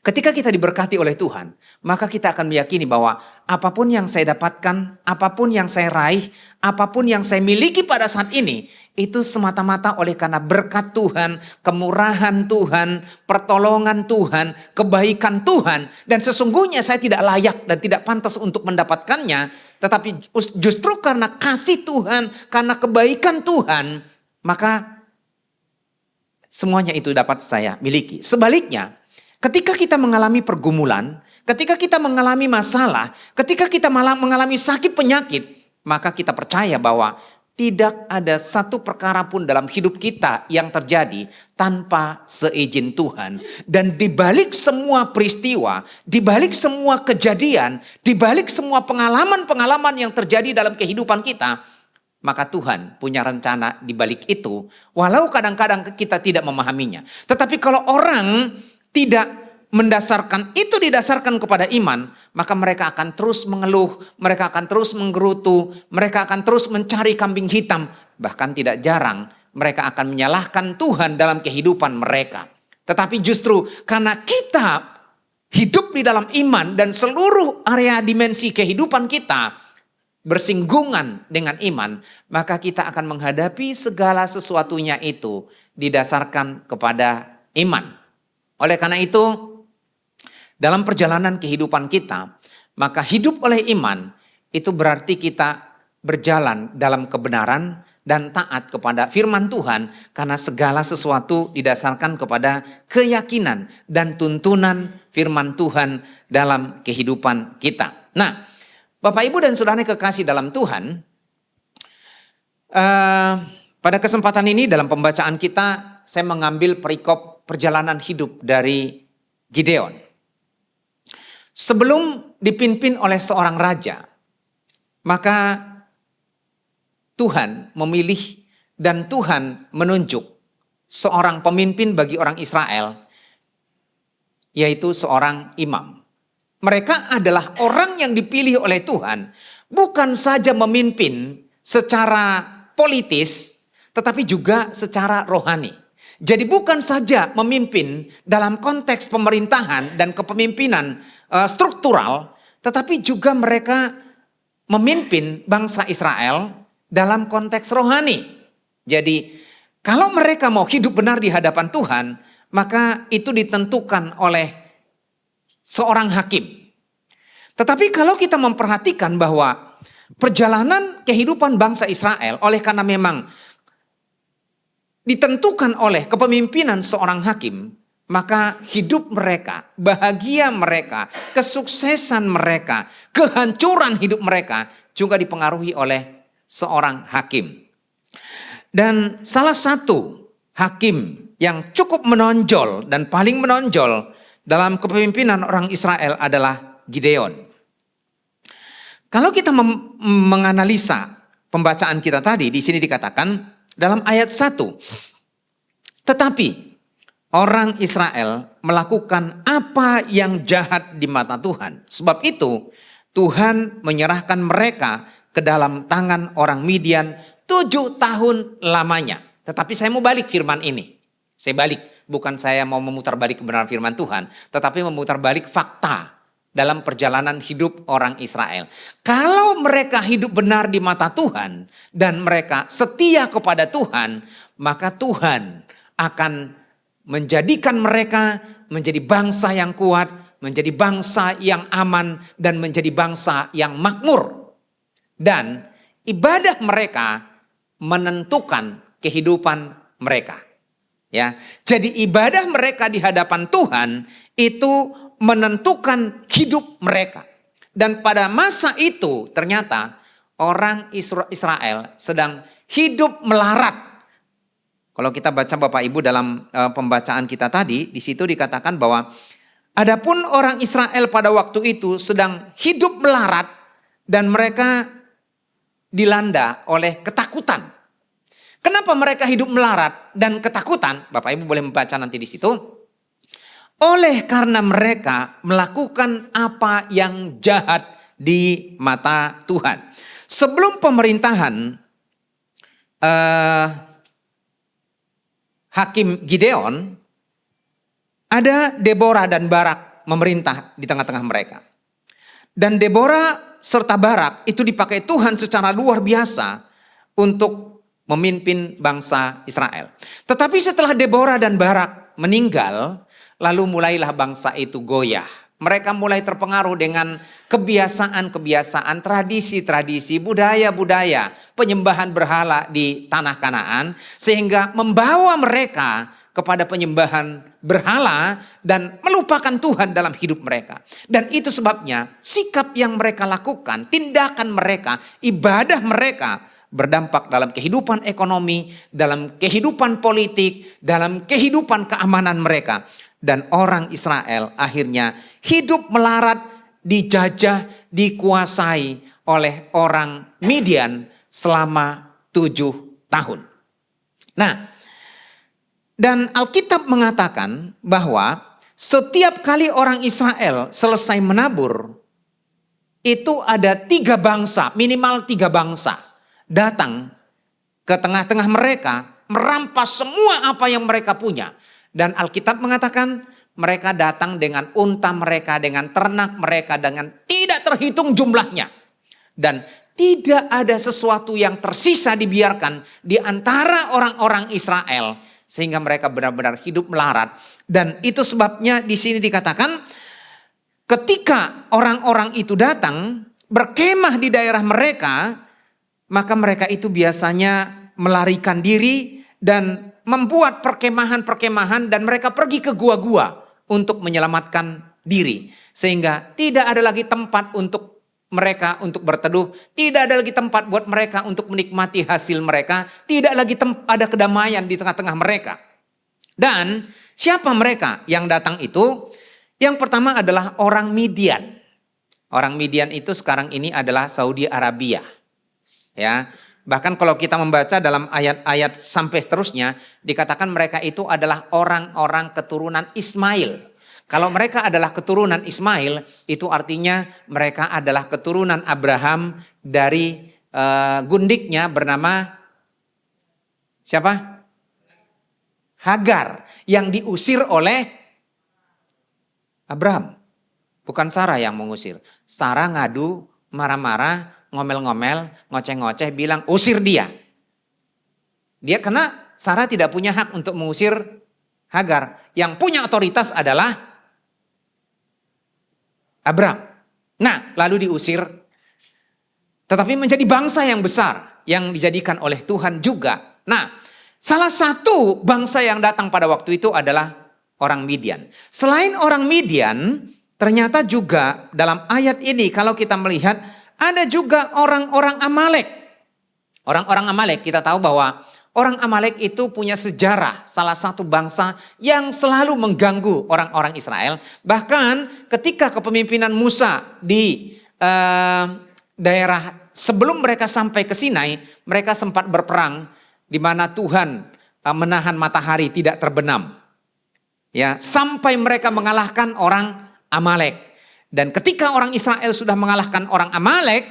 Ketika kita diberkati oleh Tuhan, maka kita akan meyakini bahwa apapun yang saya dapatkan, apapun yang saya raih, apapun yang saya miliki pada saat ini, itu semata-mata oleh karena berkat Tuhan, kemurahan Tuhan, pertolongan Tuhan, kebaikan Tuhan. Dan sesungguhnya saya tidak layak dan tidak pantas untuk mendapatkannya, tetapi justru karena kasih Tuhan, karena kebaikan Tuhan, maka semuanya itu dapat saya miliki. Sebaliknya, ketika kita mengalami pergumulan, ketika kita mengalami masalah, ketika kita malah mengalami sakit penyakit, maka kita percaya bahwa tidak ada satu perkara pun dalam hidup kita yang terjadi tanpa seizin Tuhan. Dan di balik semua peristiwa, di balik semua kejadian, di balik semua pengalaman-pengalaman yang terjadi dalam kehidupan kita, maka Tuhan punya rencana di balik itu, walau kadang-kadang kita tidak memahaminya. Tetapi kalau orang tidak mendasarkan itu, didasarkan kepada iman, maka mereka akan terus mengeluh, mereka akan terus menggerutu, mereka akan terus mencari kambing hitam. Bahkan tidak jarang mereka akan menyalahkan Tuhan dalam kehidupan mereka. Tetapi justru karena kita hidup di dalam iman dan seluruh area dimensi kehidupan kita bersinggungan dengan iman, maka kita akan menghadapi segala sesuatunya itu didasarkan kepada iman. Oleh karena itu, dalam perjalanan kehidupan kita, maka hidup oleh iman itu berarti kita berjalan dalam kebenaran dan taat kepada firman Tuhan, karena segala sesuatu didasarkan kepada keyakinan dan tuntunan firman Tuhan dalam kehidupan kita. Nah, Bapak Ibu dan Saudara kekasih dalam Tuhan, pada kesempatan ini dalam pembacaan kita, saya mengambil perikop perjalanan hidup dari Gideon. Sebelum dipimpin oleh seorang raja, maka Tuhan memilih dan Tuhan menunjuk seorang pemimpin bagi orang Israel, yaitu seorang imam. Mereka adalah orang yang dipilih oleh Tuhan, bukan saja memimpin secara politis, tetapi juga secara rohani. Jadi bukan saja memimpin dalam konteks pemerintahan dan kepemimpinan struktural, tetapi juga mereka memimpin bangsa Israel dalam konteks rohani. Jadi kalau mereka mau hidup benar di hadapan Tuhan, maka itu ditentukan oleh seorang hakim. Tetapi kalau kita memperhatikan bahwa perjalanan kehidupan bangsa Israel oleh karena memang ditentukan oleh kepemimpinan seorang hakim, maka hidup mereka, bahagia mereka, kesuksesan mereka, kehancuran hidup mereka juga dipengaruhi oleh seorang hakim. Dan salah satu hakim yang cukup menonjol dan paling menonjol dalam kepemimpinan orang Israel adalah Gideon. Kalau kita menganalisa pembacaan kita tadi, di sini dikatakan dalam ayat 1. Tetapi orang Israel melakukan apa yang jahat di mata Tuhan. Sebab itu Tuhan menyerahkan mereka ke dalam tangan orang Midian 7 tahun lamanya. Tetapi saya mau balik firman ini. Saya balik, bukan saya mau memutar balik kebenaran firman Tuhan, tetapi memutar balik fakta dalam perjalanan hidup orang Israel. Kalau mereka hidup benar di mata Tuhan dan mereka setia kepada Tuhan, maka Tuhan akan menjadikan mereka menjadi bangsa yang kuat, menjadi bangsa yang aman, dan menjadi bangsa yang makmur. Dan ibadah mereka menentukan kehidupan mereka. Ya, jadi ibadah mereka di hadapan Tuhan itu menentukan hidup mereka. Dan pada masa itu ternyata orang Israel sedang hidup melarat. Kalau kita baca Bapak Ibu dalam pembacaan kita tadi, di situ dikatakan bahwa adapun orang Israel pada waktu itu sedang hidup melarat dan mereka dilanda oleh ketakutan. Kenapa mereka hidup melarat dan ketakutan? Bapak Ibu boleh membaca nanti di situ. Oleh karena mereka melakukan apa yang jahat di mata Tuhan. Sebelum pemerintahan Hakim Gideon, ada Deborah dan Barak memerintah di tengah-tengah mereka. Dan Deborah serta Barak itu dipakai Tuhan secara luar biasa untuk memimpin bangsa Israel. Tetapi setelah Deborah dan Barak meninggal, lalu mulailah bangsa itu goyah. Mereka mulai terpengaruh dengan kebiasaan-kebiasaan, tradisi-tradisi, budaya-budaya, penyembahan berhala di tanah Kanaan. Sehingga membawa mereka kepada penyembahan berhala dan melupakan Tuhan dalam hidup mereka. Dan itu sebabnya sikap yang mereka lakukan, tindakan mereka, ibadah mereka berdampak dalam kehidupan ekonomi, dalam kehidupan politik, dalam kehidupan keamanan mereka. Dan orang Israel akhirnya hidup melarat, dijajah, dikuasai oleh orang Midian selama 7 tahun. Nah, dan Alkitab mengatakan bahwa setiap kali orang Israel selesai menabur, itu ada 3 bangsa, minimal 3 bangsa datang ke tengah-tengah mereka, merampas semua apa yang mereka punya. Dan Alkitab mengatakan mereka datang dengan unta mereka, dengan ternak mereka, dengan tidak terhitung jumlahnya. Dan tidak ada sesuatu yang tersisa dibiarkan di antara orang-orang Israel. Sehingga mereka benar-benar hidup melarat. Dan itu sebabnya di sini dikatakan ketika orang-orang itu datang berkemah di daerah mereka, maka mereka itu biasanya melarikan diri dan membuat perkemahan-perkemahan dan mereka pergi ke gua-gua untuk menyelamatkan diri. Sehingga tidak ada lagi tempat untuk mereka untuk berteduh. Tidak ada lagi tempat buat mereka untuk menikmati hasil mereka. Tidak lagi ada kedamaian di tengah-tengah mereka. Dan siapa mereka yang datang itu? Yang pertama adalah orang Midian. Orang Midian itu sekarang ini adalah Saudi Arabia. Ya. Bahkan kalau kita membaca dalam ayat-ayat sampai seterusnya, dikatakan mereka itu adalah orang-orang keturunan Ismail. Kalau mereka adalah keturunan Ismail, itu artinya mereka adalah keturunan Abraham dari gundiknya bernama siapa? Hagar, yang diusir oleh Abraham. Bukan Sarah yang mengusir. Sarah ngadu, marah-marah, ngomel-ngomel, ngoceh-ngoceh, bilang usir dia. Dia karena Sarah tidak punya hak untuk mengusir Hagar. Yang punya otoritas adalah Abraham. Nah, lalu diusir. Tetapi menjadi bangsa yang besar yang dijadikan oleh Tuhan juga. Nah, salah satu bangsa yang datang pada waktu itu adalah orang Midian. Selain orang Midian, ternyata juga dalam ayat ini kalau kita melihat ada juga orang-orang Amalek. Orang-orang Amalek kita tahu bahwa orang Amalek itu punya sejarah. Salah satu bangsa yang selalu mengganggu orang-orang Israel. Bahkan ketika kepemimpinan Musa di daerah sebelum mereka sampai ke Sinai, mereka sempat berperang di mana Tuhan menahan matahari tidak terbenam. Ya, sampai mereka mengalahkan orang Amalek. Dan ketika orang Israel sudah mengalahkan orang Amalek,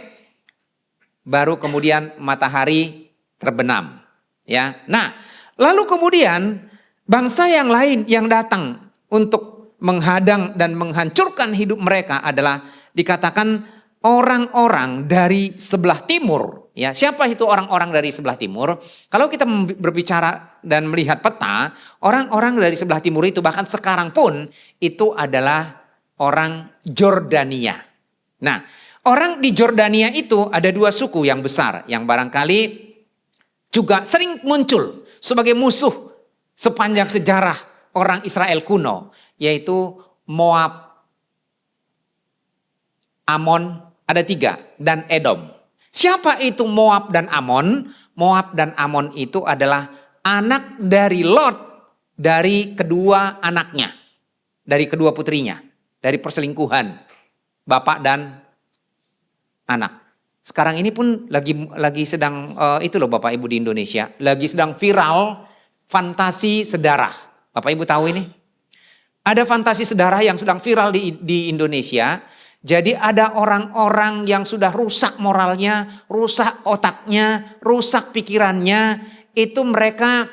baru kemudian matahari terbenam. Ya. Nah, lalu kemudian bangsa yang lain yang datang untuk menghadang dan menghancurkan hidup mereka adalah dikatakan orang-orang dari sebelah timur. Ya, siapa itu orang-orang dari sebelah timur? Kalau kita berbicara dan melihat peta, orang-orang dari sebelah timur itu bahkan sekarang pun itu adalah orang Jordania. Nah, orang di Jordania itu ada dua suku yang besar yang barangkali juga sering muncul sebagai musuh sepanjang sejarah orang Israel kuno, yaitu Moab, Amon, ada 3, dan Edom. Siapa itu Moab dan Amon? Moab dan Amon itu adalah anak dari Lot dari kedua anaknya, dari kedua putrinya, dari perselingkuhan bapak dan anak. Sekarang ini pun lagi sedang itu loh Bapak Ibu di Indonesia, lagi sedang viral fantasi sedarah. Bapak Ibu tahu ini? Ada fantasi sedarah yang sedang viral di Indonesia. Jadi ada orang-orang yang sudah rusak moralnya, rusak otaknya, rusak pikirannya. Itu mereka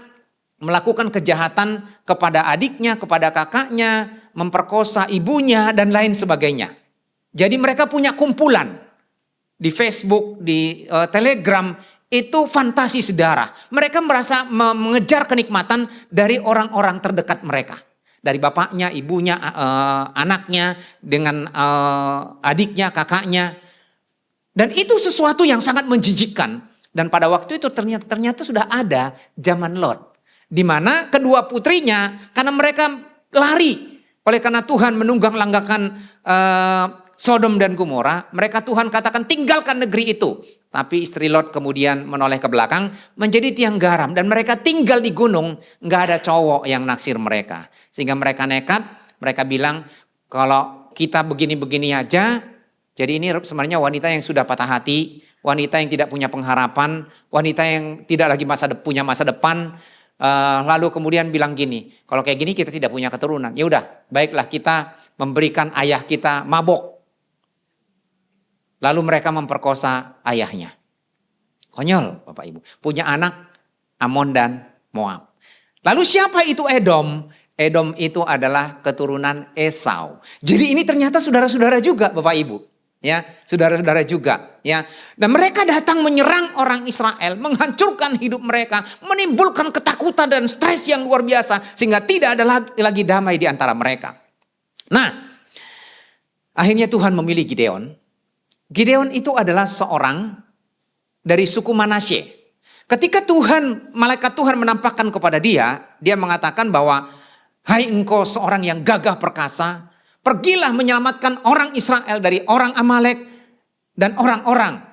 melakukan kejahatan kepada adiknya, kepada kakaknya, memperkosa ibunya dan lain sebagainya. Jadi mereka punya kumpulan di Facebook, di Telegram, itu fantasi sedarah. Mereka merasa mengejar kenikmatan dari orang-orang terdekat mereka. Dari bapaknya, ibunya, anaknya, dengan adiknya, kakaknya. Dan itu sesuatu yang sangat menjijikkan. Dan pada waktu itu ternyata sudah ada zaman Lot. Di mana kedua putrinya, karena mereka lari. Oleh karena Tuhan menunggang-langgakan Sodom dan Gomora, mereka Tuhan katakan tinggalkan negeri itu. Tapi istri Lot kemudian menoleh ke belakang menjadi tiang garam. Dan mereka tinggal di gunung, nggak ada cowok yang naksir mereka. Sehingga mereka nekat, mereka bilang kalau kita begini-begini aja. Jadi ini sebenarnya wanita yang sudah patah hati, wanita yang tidak punya pengharapan, wanita yang tidak lagi punya masa depan. Lalu kemudian bilang gini, kalau kayak gini kita tidak punya keturunan. Ya udah, baiklah kita memberikan ayah kita mabok. Lalu mereka memperkosa ayahnya. Konyol Bapak Ibu. Punya anak Amon dan Moab. Lalu siapa itu Edom? Edom itu adalah keturunan Esau. Jadi ini ternyata saudara-saudara juga Bapak Ibu. Ya, saudara-saudara juga. Ya, dan mereka datang menyerang orang Israel, menghancurkan hidup mereka, menimbulkan ketakutan dan stres yang luar biasa, sehingga tidak ada lagi damai di antara mereka. Nah, akhirnya Tuhan memilih Gideon. Gideon itu adalah seorang dari suku Manasye. Ketika malaikat Tuhan menampakkan kepada dia, dia mengatakan bahwa, hai engkau seorang yang gagah perkasa, pergilah menyelamatkan orang Israel dari orang Amalek dan orang-orang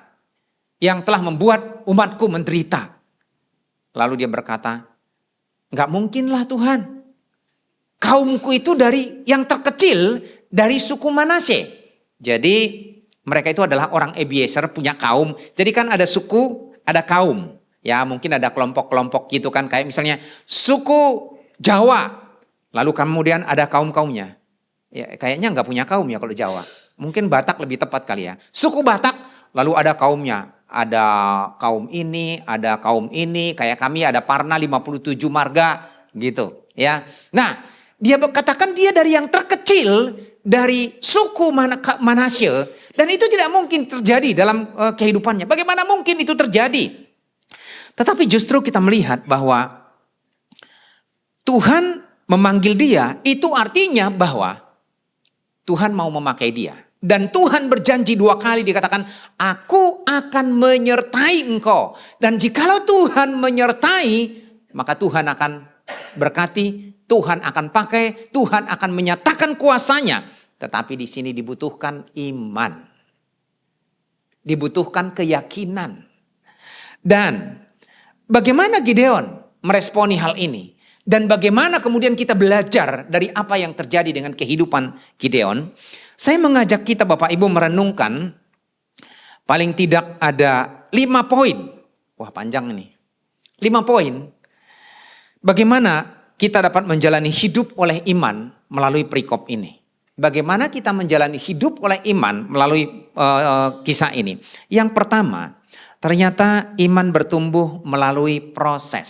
yang telah membuat umatku menderita. Lalu dia berkata, enggak mungkinlah Tuhan. Kaumku itu dari yang terkecil dari suku Manasye. Jadi mereka itu adalah orang Ebiezer, punya kaum. Jadi kan ada suku, ada kaum. Ya mungkin ada kelompok-kelompok gitu kan. Kayak misalnya suku Jawa. Lalu kemudian ada kaum-kaumnya. Ya kayaknya nggak punya kaum ya kalau Jawa. Mungkin Batak lebih tepat kali ya. Suku Batak, lalu ada kaumnya. Ada kaum ini, ada kaum ini. Kayak kami ada Parna 57 marga gitu. Ya. Nah dia katakan dia dari yang terkecil. Dari suku Manasye. Dan itu tidak mungkin terjadi dalam kehidupannya. Bagaimana mungkin itu terjadi? Tetapi justru kita melihat bahwa Tuhan memanggil dia. Itu artinya bahwa Tuhan mau memakai dia. Dan Tuhan berjanji 2 kali dikatakan, aku akan menyertai engkau. Dan jikalau Tuhan menyertai, maka Tuhan akan berkati, Tuhan akan pakai, Tuhan akan menyatakan kuasanya. Tetapi di sini dibutuhkan iman. Dibutuhkan keyakinan. Dan bagaimana Gideon meresponi hal ini? Dan bagaimana kemudian kita belajar dari apa yang terjadi dengan kehidupan Gideon? Saya mengajak kita Bapak Ibu merenungkan Paling tidak ada 5 poin. Wah, panjang ini. 5 poin. Bagaimana kita dapat menjalani hidup oleh iman melalui perikop ini. Bagaimana kita menjalani hidup oleh iman melalui kisah ini. Yang pertama, ternyata iman bertumbuh melalui proses.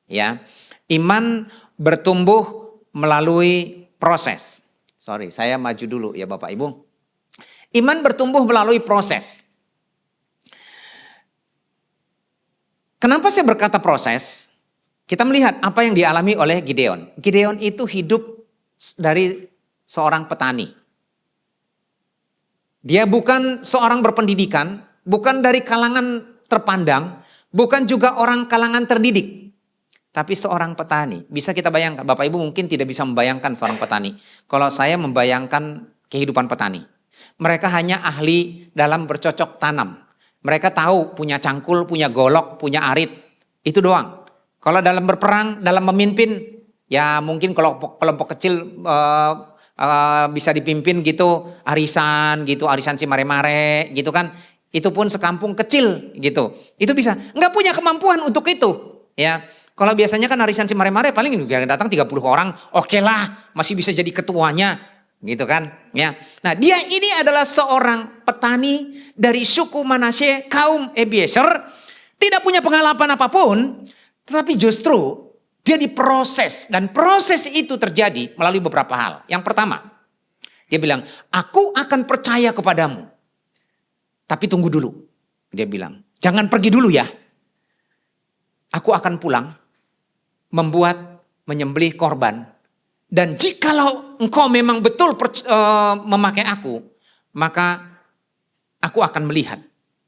Ya, iman bertumbuh melalui proses. Sorry, saya maju dulu ya Bapak Ibu. Iman bertumbuh melalui proses. Kenapa saya berkata proses? Kita melihat apa yang dialami oleh Gideon. Gideon itu hidup dari seorang petani. Dia bukan seorang berpendidikan, bukan dari kalangan terpandang, bukan juga orang kalangan terdidik. Tapi seorang petani. Bisa kita bayangkan, Bapak Ibu mungkin tidak bisa membayangkan seorang petani. Kalau saya membayangkan kehidupan petani. Mereka hanya ahli dalam bercocok tanam. Mereka tahu punya cangkul, punya golok, punya arit. Itu doang. Kalau dalam berperang, dalam memimpin, ya mungkin kelompok kecil bisa dipimpin gitu. Arisan Cimare-mare gitu kan. Itu pun sekampung kecil gitu. Itu bisa. Nggak punya kemampuan untuk itu. Ya. Kalau biasanya kan arisan Cimare-mare paling datang 30 orang. Oke lah, masih bisa jadi ketuanya. Gitu kan. Ya. Nah dia ini adalah seorang petani dari suku Manasye, kaum Ebiezer. Tidak punya pengalaman apapun. Tetapi justru dia diproses. Dan proses itu terjadi melalui beberapa hal. Yang pertama, dia bilang, aku akan percaya kepadamu. Tapi tunggu dulu. Dia bilang, jangan pergi dulu ya. Aku akan pulang. Menyembelih korban. Dan jikalau engkau memang betul memakai aku, maka aku akan melihat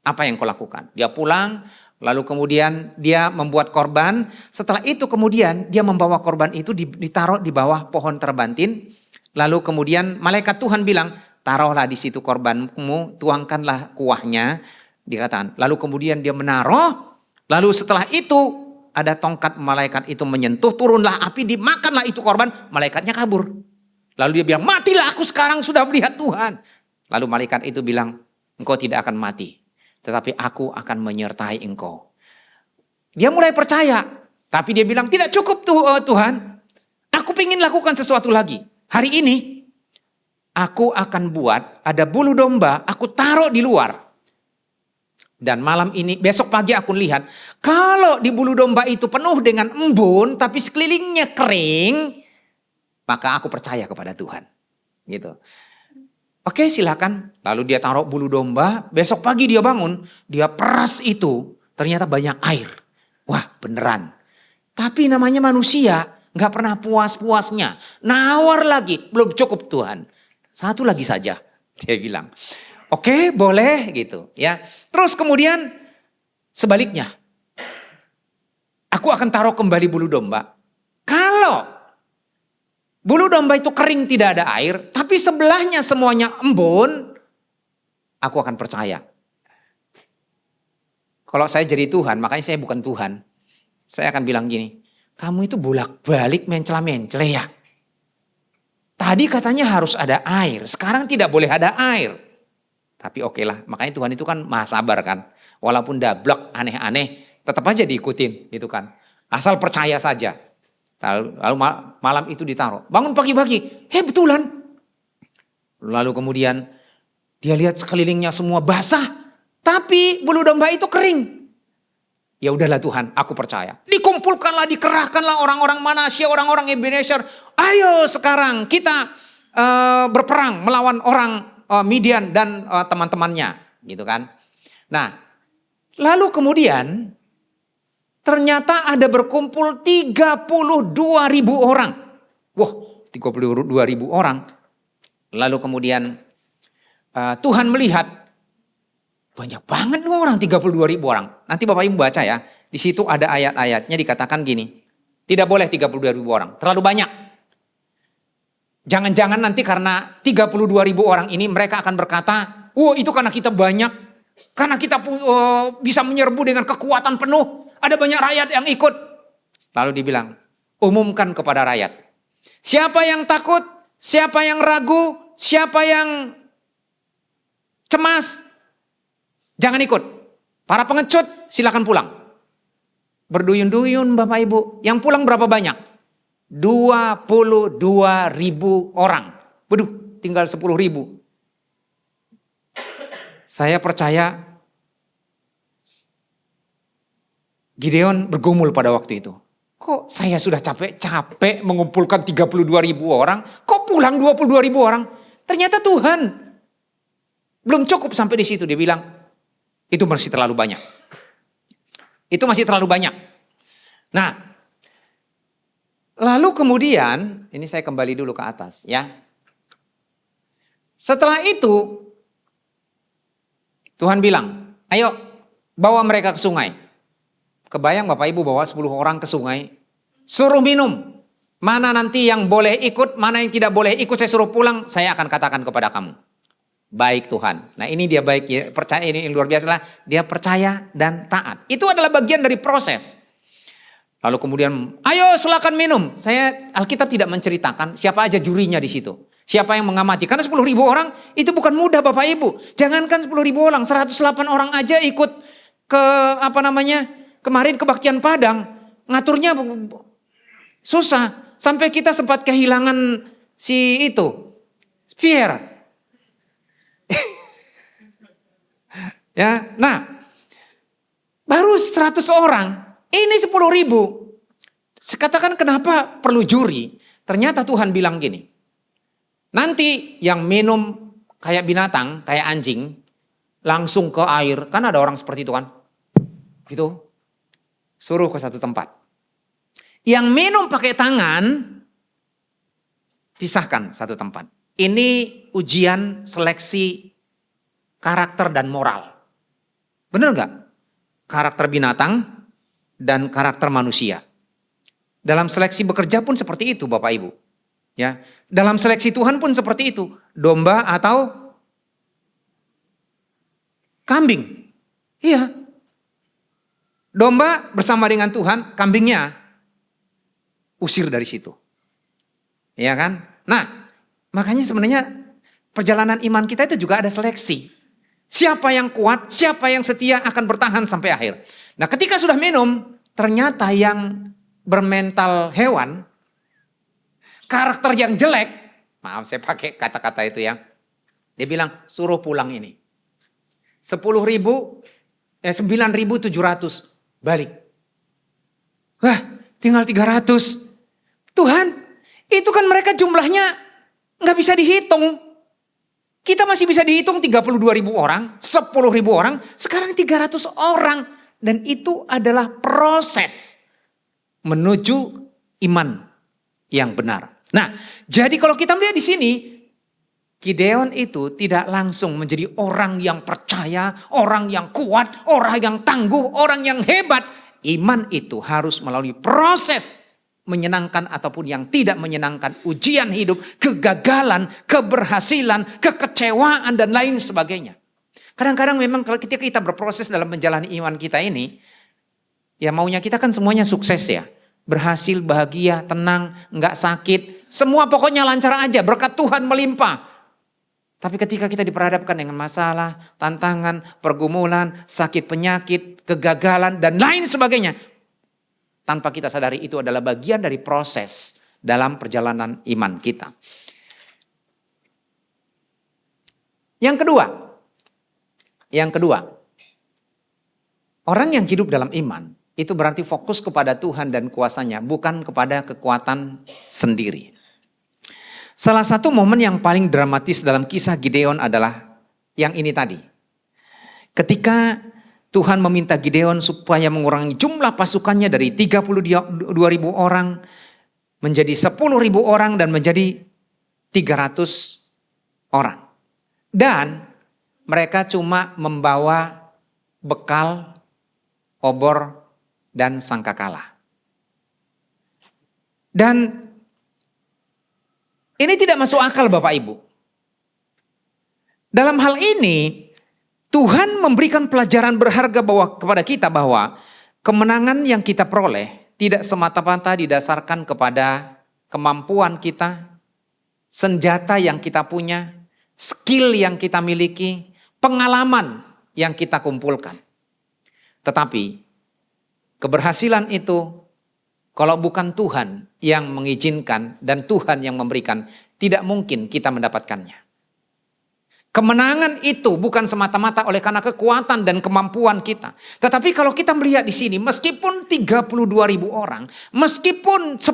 apa yang kau lakukan. Dia pulang, lalu kemudian dia membuat korban. Setelah itu kemudian dia membawa korban itu ditaruh di bawah pohon terbantin. Lalu kemudian malaikat Tuhan bilang, taruhlah di situ korbanmu, tuangkanlah kuahnya. Dikatakan. Lalu kemudian dia menaruh, lalu setelah itu ada tongkat malaikat itu menyentuh, turunlah api, dimakanlah itu korban, malaikatnya kabur. Lalu dia bilang, matilah aku sekarang sudah melihat Tuhan. Lalu malaikat itu bilang, engkau tidak akan mati, tetapi aku akan menyertai engkau. Dia mulai percaya, tapi dia bilang, tidak cukup Tuhan, aku ingin lakukan sesuatu lagi. Hari ini, aku akan buat, ada bulu domba, aku taruh di luar. Dan malam ini, besok pagi aku lihat, kalau di bulu domba itu penuh dengan embun, tapi sekelilingnya kering, maka aku percaya kepada Tuhan. Gitu. Oke, silakan. Lalu dia taruh bulu domba, besok pagi dia bangun, dia peras itu, ternyata banyak air. Wah, beneran. Tapi namanya manusia, nggak pernah puas-puasnya. Nawar lagi, belum cukup Tuhan. Satu lagi saja, dia bilang. Oke, boleh gitu ya. Terus kemudian sebaliknya. Aku akan taruh kembali bulu domba. Kalau bulu domba itu kering tidak ada air, tapi sebelahnya semuanya embun, aku akan percaya. Kalau saya jadi Tuhan, makanya saya bukan Tuhan. Saya akan bilang gini, kamu itu bolak-balik mencela-mencela ya. Tadi katanya harus ada air, sekarang tidak boleh ada air. Tapi oke lah, makanya Tuhan itu kan maha sabar kan. Walaupun dablek aneh-aneh, tetap aja diikutin gitu kan. Asal percaya saja. Lalu malam itu ditaruh. Bangun pagi-pagi, betulan. Lalu kemudian dia lihat sekelilingnya semua basah. Tapi bulu domba itu kering. Ya udahlah Tuhan, aku percaya. Dikumpulkanlah, dikerahkanlah orang-orang Manasye, orang-orang Ebenezer. Ayo sekarang kita berperang melawan orang Midian dan teman-temannya, gitu kan. Nah, lalu kemudian ternyata ada berkumpul 32.000 orang. Wah, 32.000 orang. Lalu kemudian Tuhan melihat banyak banget nih orang, 32.000 orang. Nanti Bapak Ibu baca ya. Di situ ada ayat-ayatnya dikatakan gini. Tidak boleh 32.000 orang, terlalu banyak. Jangan-jangan nanti karena 32.000 orang ini mereka akan berkata, itu karena kita banyak. Karena kita bisa menyerbu dengan kekuatan penuh. Ada banyak rakyat yang ikut. Lalu dibilang, umumkan kepada rakyat. Siapa yang takut, siapa yang ragu, siapa yang cemas, Jangan ikut. Para pengecut silakan pulang. Berduyun-duyun Bapak Ibu. Yang pulang berapa banyak? 22.000 orang. Waduh, tinggal 10.000. Saya percaya Gideon bergumul pada waktu itu. Kok saya sudah capek mengumpulkan 32.000 orang, kok pulang 22.000 orang? Ternyata Tuhan belum cukup sampai di situ. Dia bilang, itu masih terlalu banyak. Itu masih terlalu banyak. Nah, lalu kemudian, ini saya kembali dulu ke atas ya. Setelah itu, Tuhan bilang, ayo bawa mereka ke sungai. Kebayang Bapak Ibu bawa 10 orang ke sungai, suruh minum. Mana nanti yang boleh ikut, mana yang tidak boleh ikut, saya suruh pulang, saya akan katakan kepada kamu. Baik Tuhan. Nah ini dia baik ya, percaya ini luar biasa lah. Dia percaya dan taat. Itu adalah bagian dari proses. Lalu kemudian, ayo silakan minum. Alkitab tidak menceritakan siapa aja jurinya di situ. Siapa yang mengamati. Karena 10.000 orang itu bukan mudah Bapak Ibu. Jangankan 10.000 orang, 108 orang aja ikut ke kemarin kebaktian Padang. Ngaturnya susah. Sampai kita sempat kehilangan si itu. Fier. Ya, nah, baru 100 orang, ini 10.000. Katakan kenapa perlu juri? Ternyata Tuhan bilang gini, nanti yang minum kayak binatang, kayak anjing, langsung ke air, kan ada orang seperti itu kan, gitu, suruh ke satu tempat. Yang minum pakai tangan, pisahkan satu tempat. Ini ujian seleksi karakter dan moral. Benar nggak? Karakter binatang dan karakter manusia. Dalam seleksi bekerja pun seperti itu Bapak Ibu. Ya, dalam seleksi Tuhan pun seperti itu. Domba atau kambing. Iya. Domba bersama dengan Tuhan, kambingnya usir dari situ. Iya kan? Nah, makanya sebenarnya perjalanan iman kita itu juga ada seleksi. Siapa yang kuat, siapa yang setia akan bertahan sampai akhir. Nah ketika sudah minum, ternyata yang bermental hewan, karakter yang jelek, maaf saya pakai kata-kata itu ya. Dia bilang suruh pulang ini. 9.700 balik. Wah tinggal 300. Tuhan itu kan mereka jumlahnya gak bisa dihitung. Kita masih bisa dihitung 32.000 orang, 10.000 orang, sekarang 300 orang. Dan itu adalah proses menuju iman yang benar. Nah, jadi kalau kita melihat di sini, Gideon itu tidak langsung menjadi orang yang percaya, orang yang kuat, orang yang tangguh, orang yang hebat. Iman itu harus melalui proses menyenangkan ataupun yang tidak menyenangkan, ujian hidup, kegagalan, keberhasilan, kekecewaan dan lain sebagainya. Kadang-kadang memang kalau ketika kita berproses dalam menjalani iman kita ini, ya maunya kita kan semuanya sukses ya. Berhasil, bahagia, tenang, nggak sakit, semua pokoknya lancar aja, berkat Tuhan melimpah. Tapi ketika kita diperhadapkan dengan masalah, tantangan, pergumulan, sakit penyakit, kegagalan dan lain sebagainya, tanpa kita sadari itu adalah bagian dari proses dalam perjalanan iman kita. Yang kedua, orang yang hidup dalam iman itu berarti fokus kepada Tuhan dan kuasanya, bukan kepada kekuatan sendiri. Salah satu momen yang paling dramatis dalam kisah Gideon adalah yang ini tadi. Ketika Tuhan meminta Gideon supaya mengurangi jumlah pasukannya dari 32.000 orang menjadi 10.000 orang dan menjadi 300 orang. Dan mereka cuma membawa bekal, obor, dan sangkakala. Dan ini tidak masuk akal Bapak Ibu. Dalam hal ini Tuhan memberikan pelajaran berharga kepada kita bahwa kemenangan yang kita peroleh tidak semata-mata didasarkan kepada kemampuan kita, senjata yang kita punya, skill yang kita miliki, pengalaman yang kita kumpulkan. Tetapi keberhasilan itu kalau bukan Tuhan yang mengizinkan dan Tuhan yang memberikan, tidak mungkin kita mendapatkannya. Kemenangan itu bukan semata-mata oleh karena kekuatan dan kemampuan kita. Tetapi kalau kita melihat di sini, meskipun 32.000 orang, meskipun 10.000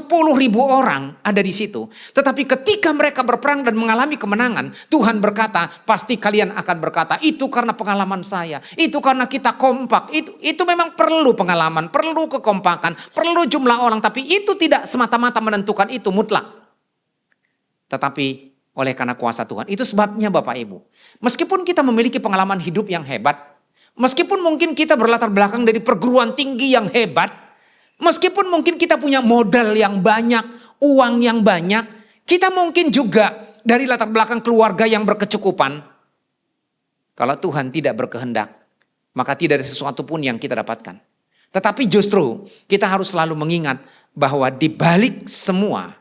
orang ada di situ. Tetapi ketika mereka berperang dan mengalami kemenangan, Tuhan berkata, pasti kalian akan berkata, itu karena pengalaman saya. Itu karena kita kompak. Itu memang perlu pengalaman, perlu kekompakan, perlu jumlah orang. Tapi itu tidak semata-mata menentukan itu mutlak. Tetapi oleh karena kuasa Tuhan. Itu sebabnya Bapak Ibu. Meskipun kita memiliki pengalaman hidup yang hebat. Meskipun mungkin kita berlatar belakang dari perguruan tinggi yang hebat. Meskipun mungkin kita punya modal yang banyak. Uang yang banyak. Kita mungkin juga dari latar belakang keluarga yang berkecukupan. Kalau Tuhan tidak berkehendak. Maka tidak ada sesuatu pun yang kita dapatkan. Tetapi justru kita harus selalu mengingat bahwa di balik semua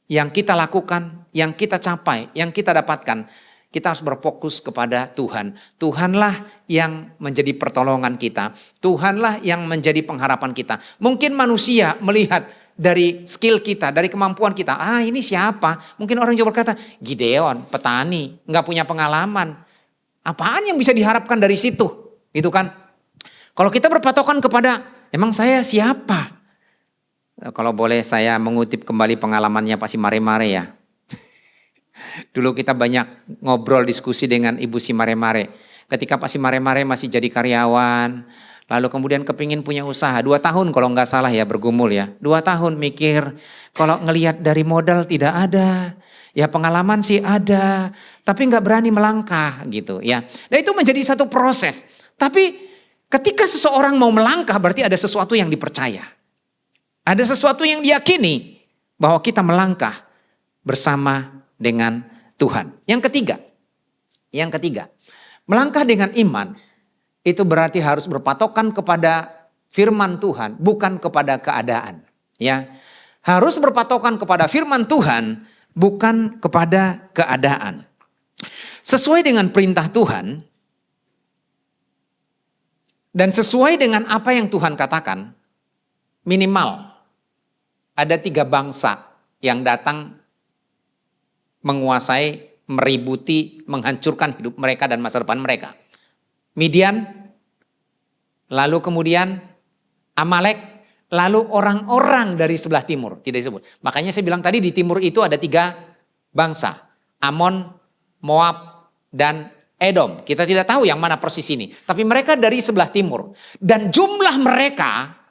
yang kita lakukan, yang kita capai, yang kita dapatkan, kita harus berfokus kepada Tuhan. Tuhanlah yang menjadi pertolongan kita. Tuhanlah yang menjadi pengharapan kita. Mungkin manusia melihat dari skill kita, dari kemampuan kita. Ini siapa? Mungkin orang juga berkata, Gideon, petani, nggak punya pengalaman. Apaan yang bisa diharapkan dari situ? Gitu kan? Kalau kita berpatokan kepada, emang saya siapa? Kalau boleh saya mengutip kembali pengalamannya Pak Simare-Mare ya. Dulu kita banyak ngobrol diskusi dengan Ibu Simare-Mare. Ketika Pak Simare-Mare masih jadi karyawan. Lalu kemudian kepingin punya usaha. 2 tahun kalau nggak salah ya bergumul ya. 2 tahun mikir kalau ngelihat dari modal tidak ada. Ya pengalaman sih ada. Tapi nggak berani melangkah gitu ya. Nah itu menjadi satu proses. Tapi ketika seseorang mau melangkah berarti ada sesuatu yang dipercaya. Ada sesuatu yang diyakini bahwa kita melangkah bersama dengan Tuhan. Yang ketiga, melangkah dengan iman itu berarti harus berpatokan kepada firman Tuhan, bukan kepada keadaan. Ya, harus berpatokan kepada firman Tuhan, bukan kepada keadaan. Sesuai dengan perintah Tuhan dan sesuai dengan apa yang Tuhan katakan, minimal ada 3 bangsa yang datang menguasai, meributi, menghancurkan hidup mereka dan masa depan mereka. Midian, lalu kemudian Amalek, lalu orang-orang dari sebelah timur. Tidak disebut. Makanya saya bilang tadi di timur itu ada 3 bangsa. Amon, Moab, dan Edom. Kita tidak tahu yang mana persis ini. Tapi mereka dari sebelah timur. Dan jumlah mereka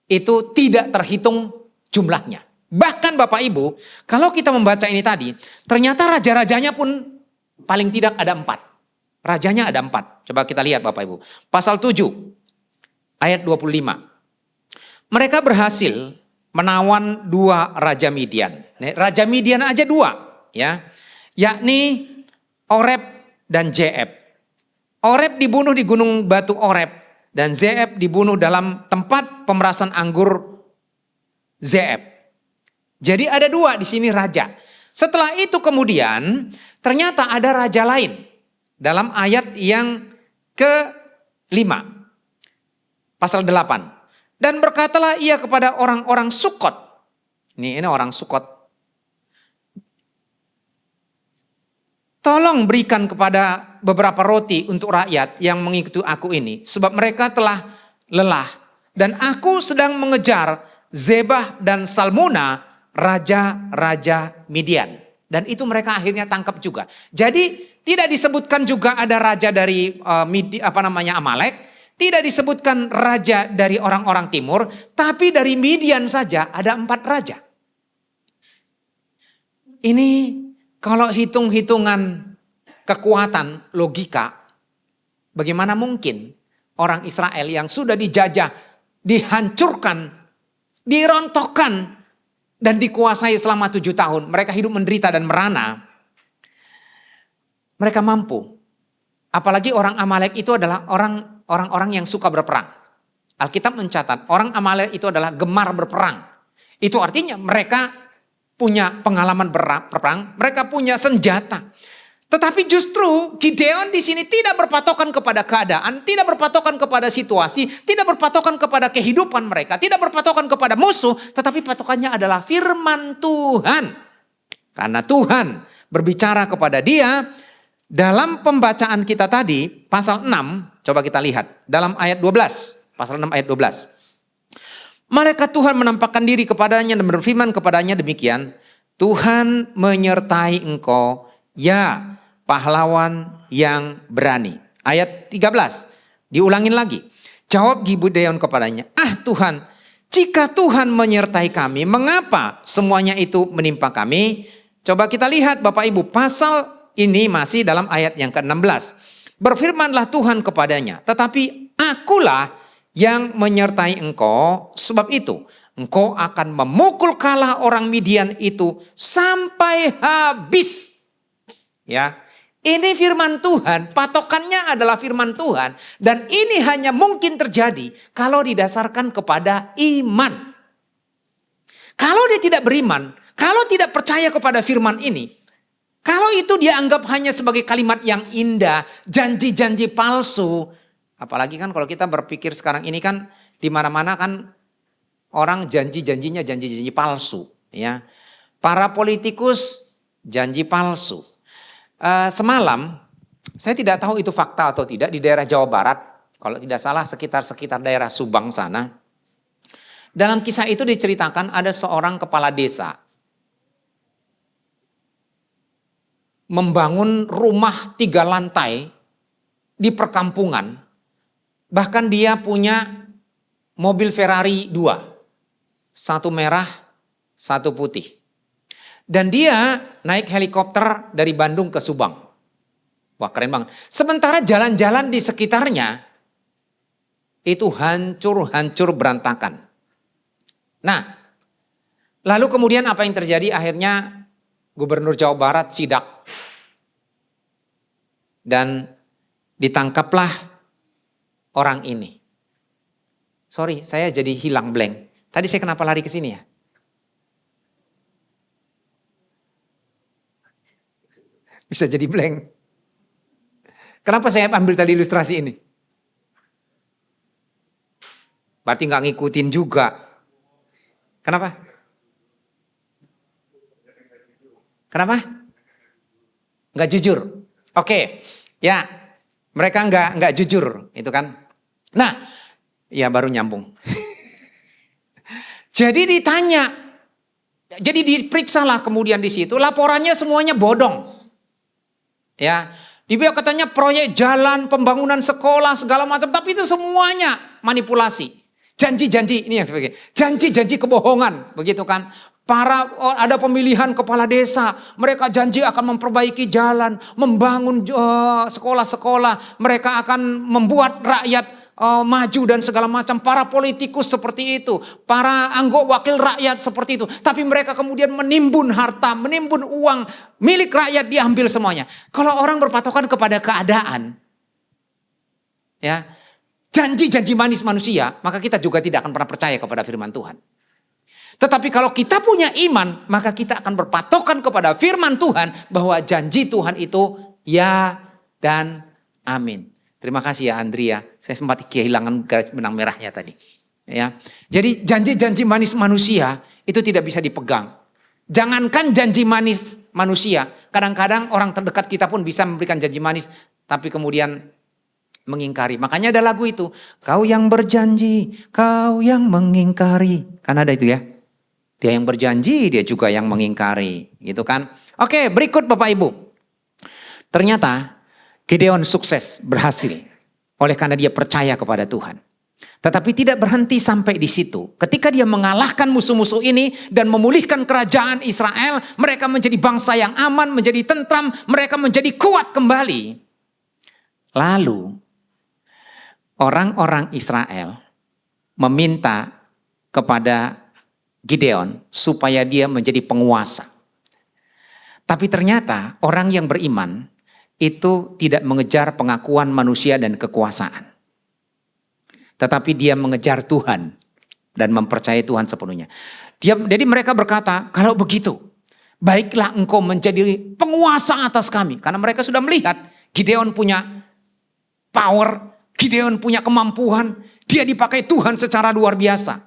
itu tidak terhitung jumlahnya. Bahkan Bapak Ibu, kalau kita membaca ini tadi, ternyata raja-rajanya pun paling tidak ada 4. Rajanya ada 4. Coba kita lihat Bapak Ibu. Pasal 7, ayat 25. Mereka berhasil menawan 2 raja Midian. Raja Midian aja 2. Ya, yakni Oreb dan Zeeb. Oreb dibunuh di gunung batu Oreb. Dan Zeeb dibunuh dalam tempat pemerasan anggur Zeeb. Jadi ada 2 di sini raja. Setelah itu kemudian ternyata ada raja lain. Dalam ayat yang ke-5. Pasal 8. Dan berkatalah ia kepada orang-orang Sukot. Ini orang Sukot. Tolong berikan kepada beberapa roti untuk rakyat yang mengikuti aku ini. Sebab mereka telah lelah. Dan aku sedang mengejar Zebah dan Salmuna, raja-raja Midian. Dan itu mereka akhirnya tangkap juga. Jadi tidak disebutkan juga ada raja dari Amalek. Tidak disebutkan raja dari orang-orang timur. Tapi dari Midian saja ada 4 raja. Ini kalau hitung-hitungan kekuatan logika, bagaimana mungkin orang Israel yang sudah dijajah, dihancurkan, dirontokkan, dan dikuasai selama 7 tahun. Mereka hidup menderita dan merana. Mereka mampu. Apalagi orang Amalek itu adalah orang-orang yang suka berperang. Alkitab mencatat orang Amalek itu adalah gemar berperang. Itu artinya mereka punya pengalaman berperang, mereka punya senjata. Tetapi justru Gideon di sini tidak berpatokan kepada keadaan, tidak berpatokan kepada situasi, tidak berpatokan kepada kehidupan mereka, tidak berpatokan kepada musuh, tetapi patokannya adalah firman Tuhan. Karena Tuhan berbicara kepada dia dalam pembacaan kita tadi, pasal 6, coba kita lihat dalam ayat 12, pasal 6 ayat 12. Malaikat Tuhan menampakkan diri kepadanya dan berfirman kepadanya demikian, Tuhan menyertai engkau, ya pahlawan yang berani. Ayat 13, diulangin lagi. Jawab Gideon kepadanya, Tuhan, jika Tuhan menyertai kami, mengapa semuanya itu menimpa kami? Coba kita lihat Bapak Ibu, pasal ini masih dalam ayat yang ke-16. Berfirmanlah Tuhan kepadanya, tetapi akulah yang menyertai engkau, sebab itu engkau akan memukul kalah orang Midian itu sampai habis. Ya, ini firman Tuhan, patokannya adalah firman Tuhan, dan ini hanya mungkin terjadi kalau didasarkan kepada iman. Kalau dia tidak beriman, kalau tidak percaya kepada firman ini, kalau itu dia anggap hanya sebagai kalimat yang indah, janji-janji palsu. Apalagi kan kalau kita berpikir sekarang ini kan di mana-mana kan orang janji-janjinya janji-janji palsu, ya. Para politikus janji palsu. Semalam saya tidak tahu itu fakta atau tidak di daerah Jawa Barat, kalau tidak salah sekitar daerah Subang sana. Dalam kisah itu diceritakan ada seorang kepala desa membangun rumah 3 lantai di perkampungan. Bahkan dia punya mobil Ferrari 2. Satu merah, satu putih. Dan dia naik helikopter dari Bandung ke Subang. Wah, keren banget. Sementara jalan-jalan di sekitarnya itu hancur-hancur berantakan. Nah, lalu kemudian apa yang terjadi? Akhirnya Gubernur Jawa Barat sidak. Dan ditangkaplah orang ini. Sorry, saya jadi hilang blank. Tadi saya kenapa lari ke sini ya? Bisa jadi blank. Kenapa saya ambil tadi ilustrasi ini? Berarti nggak ngikutin juga. Kenapa? Kenapa? Nggak jujur. Oke, ya mereka nggak jujur, itu kan. Nah, ya baru nyambung. Jadi ditanya, jadi diperiksalah kemudian di situ, laporannya semuanya bodong. Ya, dia katanya proyek jalan, pembangunan sekolah, segala macam, tapi itu semuanya manipulasi. Janji-janji, ini yang sebagai janji-janji kebohongan, begitu kan. Ada pemilihan kepala desa, mereka janji akan memperbaiki jalan, membangun sekolah-sekolah, mereka akan membuat rakyat maju dan segala macam. Para politikus seperti itu, para anggota wakil rakyat seperti itu. Tapi mereka kemudian menimbun harta, menimbun uang milik rakyat, diambil semuanya. Kalau orang berpatokan kepada keadaan, ya, janji-janji manis manusia, maka kita juga tidak akan pernah percaya kepada firman Tuhan. Tetapi kalau kita punya iman, maka kita akan berpatokan kepada firman Tuhan bahwa janji Tuhan itu ya dan amin. Terima kasih ya Andrea, saya sempat kehilangan garis benang merahnya tadi. Ya, jadi janji-janji manis manusia itu tidak bisa dipegang. Jangankan janji manis manusia, kadang-kadang orang terdekat kita pun bisa memberikan janji manis, tapi kemudian mengingkari. Makanya ada lagu itu, kau yang berjanji, kau yang mengingkari. Kan ada itu ya. Dia yang berjanji, dia juga yang mengingkari, gitu kan. Oke, berikut Bapak Ibu. Ternyata Gideon sukses, berhasil. Oleh karena dia percaya kepada Tuhan. Tetapi tidak berhenti sampai di situ. Ketika dia mengalahkan musuh-musuh ini dan memulihkan kerajaan Israel, mereka menjadi bangsa yang aman, menjadi tentram, mereka menjadi kuat kembali. Lalu orang-orang Israel meminta kepada Gideon supaya dia menjadi penguasa. Tapi ternyata orang yang beriman itu tidak mengejar pengakuan manusia dan kekuasaan. Tetapi dia mengejar Tuhan dan mempercayai Tuhan sepenuhnya. Jadi mereka berkata, kalau begitu baiklah engkau menjadi penguasa atas kami. Karena mereka sudah melihat Gideon punya power, Gideon punya kemampuan, dia dipakai Tuhan secara luar biasa.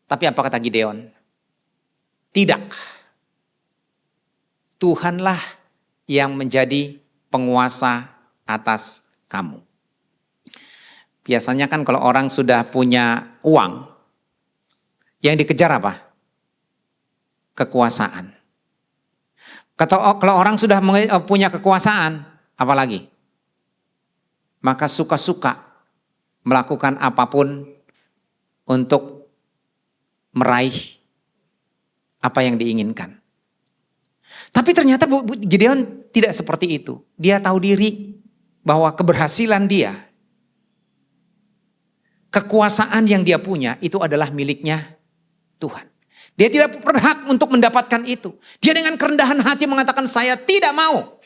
Tapi apa kata Gideon? Tidak. Tuhanlah yang menjadi penguasa atas kamu. Biasanya kan kalau orang sudah punya uang, yang dikejar apa? Kekuasaan. Kalau orang sudah punya kekuasaan, apa lagi? Maka suka-suka melakukan apapun untuk meraih apa yang diinginkan. Tapi ternyata Gideon tidak seperti itu. Dia tahu diri bahwa keberhasilan dia, kekuasaan yang dia punya itu adalah miliknya Tuhan. Dia tidak berhak untuk mendapatkan itu. Dia dengan kerendahan hati mengatakan saya tidak mau.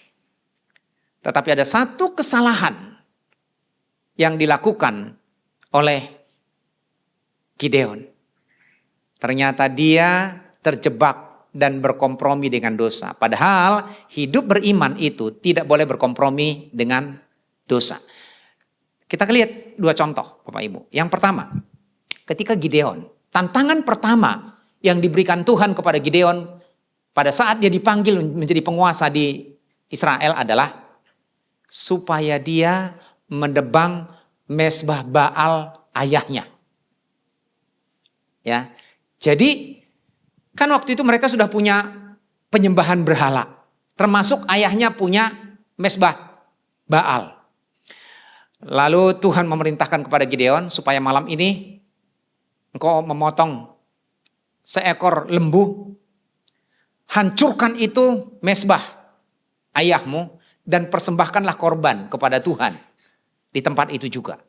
Tetapi ada satu kesalahan yang dilakukan oleh Gideon. Ternyata dia terjebak dan berkompromi dengan dosa. Padahal hidup beriman itu tidak boleh berkompromi dengan dosa. Kita lihat dua contoh Bapak Ibu. Yang pertama, ketika Gideon, tantangan pertama yang diberikan Tuhan kepada Gideon pada saat dia dipanggil menjadi penguasa di Israel adalah supaya dia mendebang mezbah Baal ayahnya. Ya. Jadi kan waktu itu mereka sudah punya penyembahan berhala, termasuk ayahnya punya mezbah Baal. Lalu Tuhan memerintahkan kepada Gideon supaya malam ini engkau memotong seekor lembu, hancurkan itu mezbah ayahmu dan persembahkanlah korban kepada Tuhan di tempat itu juga.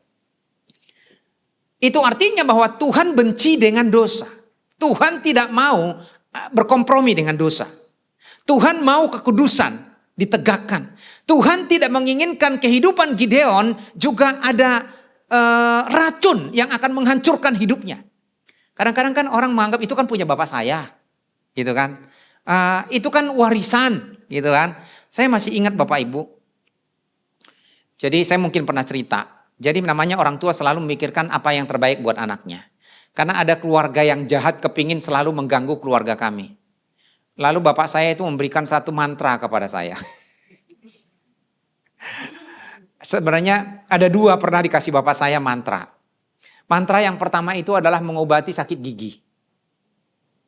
Itu artinya bahwa Tuhan benci dengan dosa. Tuhan tidak mau berkompromi dengan dosa. Tuhan mau kekudusan ditegakkan. Tuhan tidak menginginkan kehidupan Gideon juga ada racun yang akan menghancurkan hidupnya. Kadang-kadang kan orang menganggap itu kan punya bapak saya, gitu kan? Itu kan warisan, gitu kan? Saya masih ingat Bapak Ibu. Jadi saya mungkin pernah cerita. Jadi namanya orang tua selalu memikirkan apa yang terbaik buat anaknya. Karena ada keluarga yang jahat kepingin selalu mengganggu keluarga kami. Lalu bapak saya itu memberikan satu mantra kepada saya. Sebenarnya ada dua pernah dikasih bapak saya mantra. Mantra yang pertama itu adalah mengobati sakit gigi.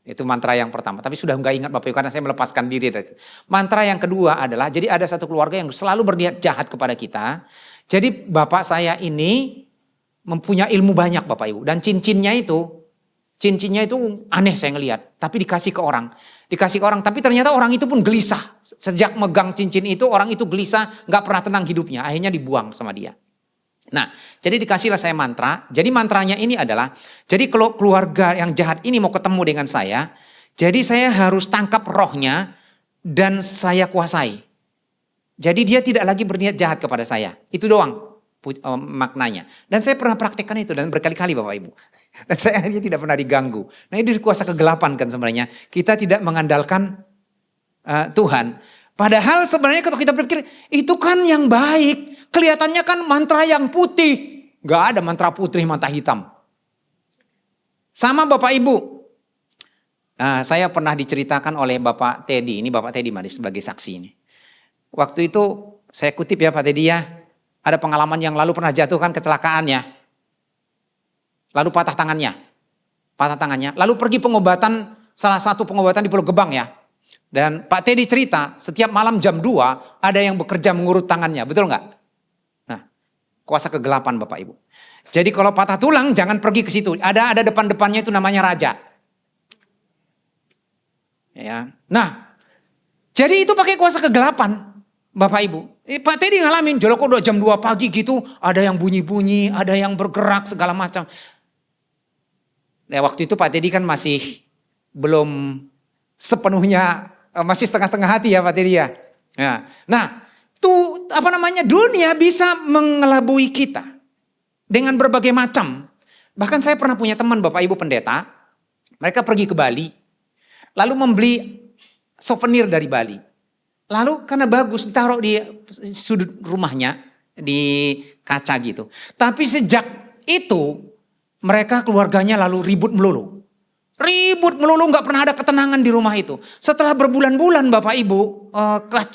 Itu mantra yang pertama. Tapi sudah enggak ingat Bapak Ibu karena saya melepaskan diri dari itu. Mantra yang kedua adalah, jadi ada satu keluarga yang selalu berniat jahat kepada kita. Jadi bapak saya ini mempunyai ilmu banyak Bapak Ibu. Dan cincinnya itu aneh saya ngelihat. Tapi dikasih ke orang. Tapi ternyata orang itu pun gelisah. Sejak megang cincin itu orang itu gelisah. Gak pernah tenang hidupnya. Akhirnya dibuang sama dia. Nah, jadi dikasihlah saya mantra. Jadi mantranya ini adalah, jadi kalau keluarga yang jahat ini mau ketemu dengan saya, jadi saya harus tangkap rohnya dan saya kuasai. Jadi dia tidak lagi berniat jahat kepada saya. Itu doang maknanya. Dan saya pernah praktekkan itu dan berkali-kali Bapak Ibu. Dan saya akhirnya tidak pernah diganggu. Nah, ini kuasa kegelapan kan sebenarnya. Kita tidak mengandalkan Tuhan. Padahal sebenarnya kalau kita berpikir, itu kan yang baik. Kelihatannya kan mantra yang putih. Gak ada mantra putih, mantra hitam. Sama Bapak Ibu. Saya pernah diceritakan oleh Bapak Teddy. Ini Bapak Teddy sebagai saksi ini. Waktu itu saya kutip ya Pak Teddy ya. Ada pengalaman yang lalu pernah jatuh kan kecelakaannya. Lalu patah tangannya. Lalu pergi pengobatan, salah satu pengobatan di Pulau Gebang ya. Dan Pak Teddy cerita setiap malam jam 2 ada yang bekerja mengurut tangannya. Betul nggak? Kuasa kegelapan Bapak Ibu. Jadi kalau patah tulang jangan pergi ke situ. Ada depan-depannya itu namanya raja. Ya. Nah, jadi itu pakai kuasa kegelapan Bapak Ibu. Pak Teddy ngalamin jolok udah jam 2 pagi gitu, ada yang bunyi-bunyi, ada yang bergerak segala macam. Nah, waktu itu Pak Teddy kan masih belum sepenuhnya, masih setengah-setengah hati ya Pak Teddy ya. Ya. Nah, tuh dunia bisa mengelabui kita dengan berbagai macam. Bahkan saya pernah punya teman Bapak Ibu pendeta, mereka pergi ke Bali. lalu membeli souvenir dari Bali. Lalu karena bagus ditaruh di sudut rumahnya, di kaca gitu. Tapi sejak itu mereka keluarganya lalu ribut melulu. Ribut melulu, gak pernah ada ketenangan di rumah itu. Setelah berbulan-bulan Bapak Ibu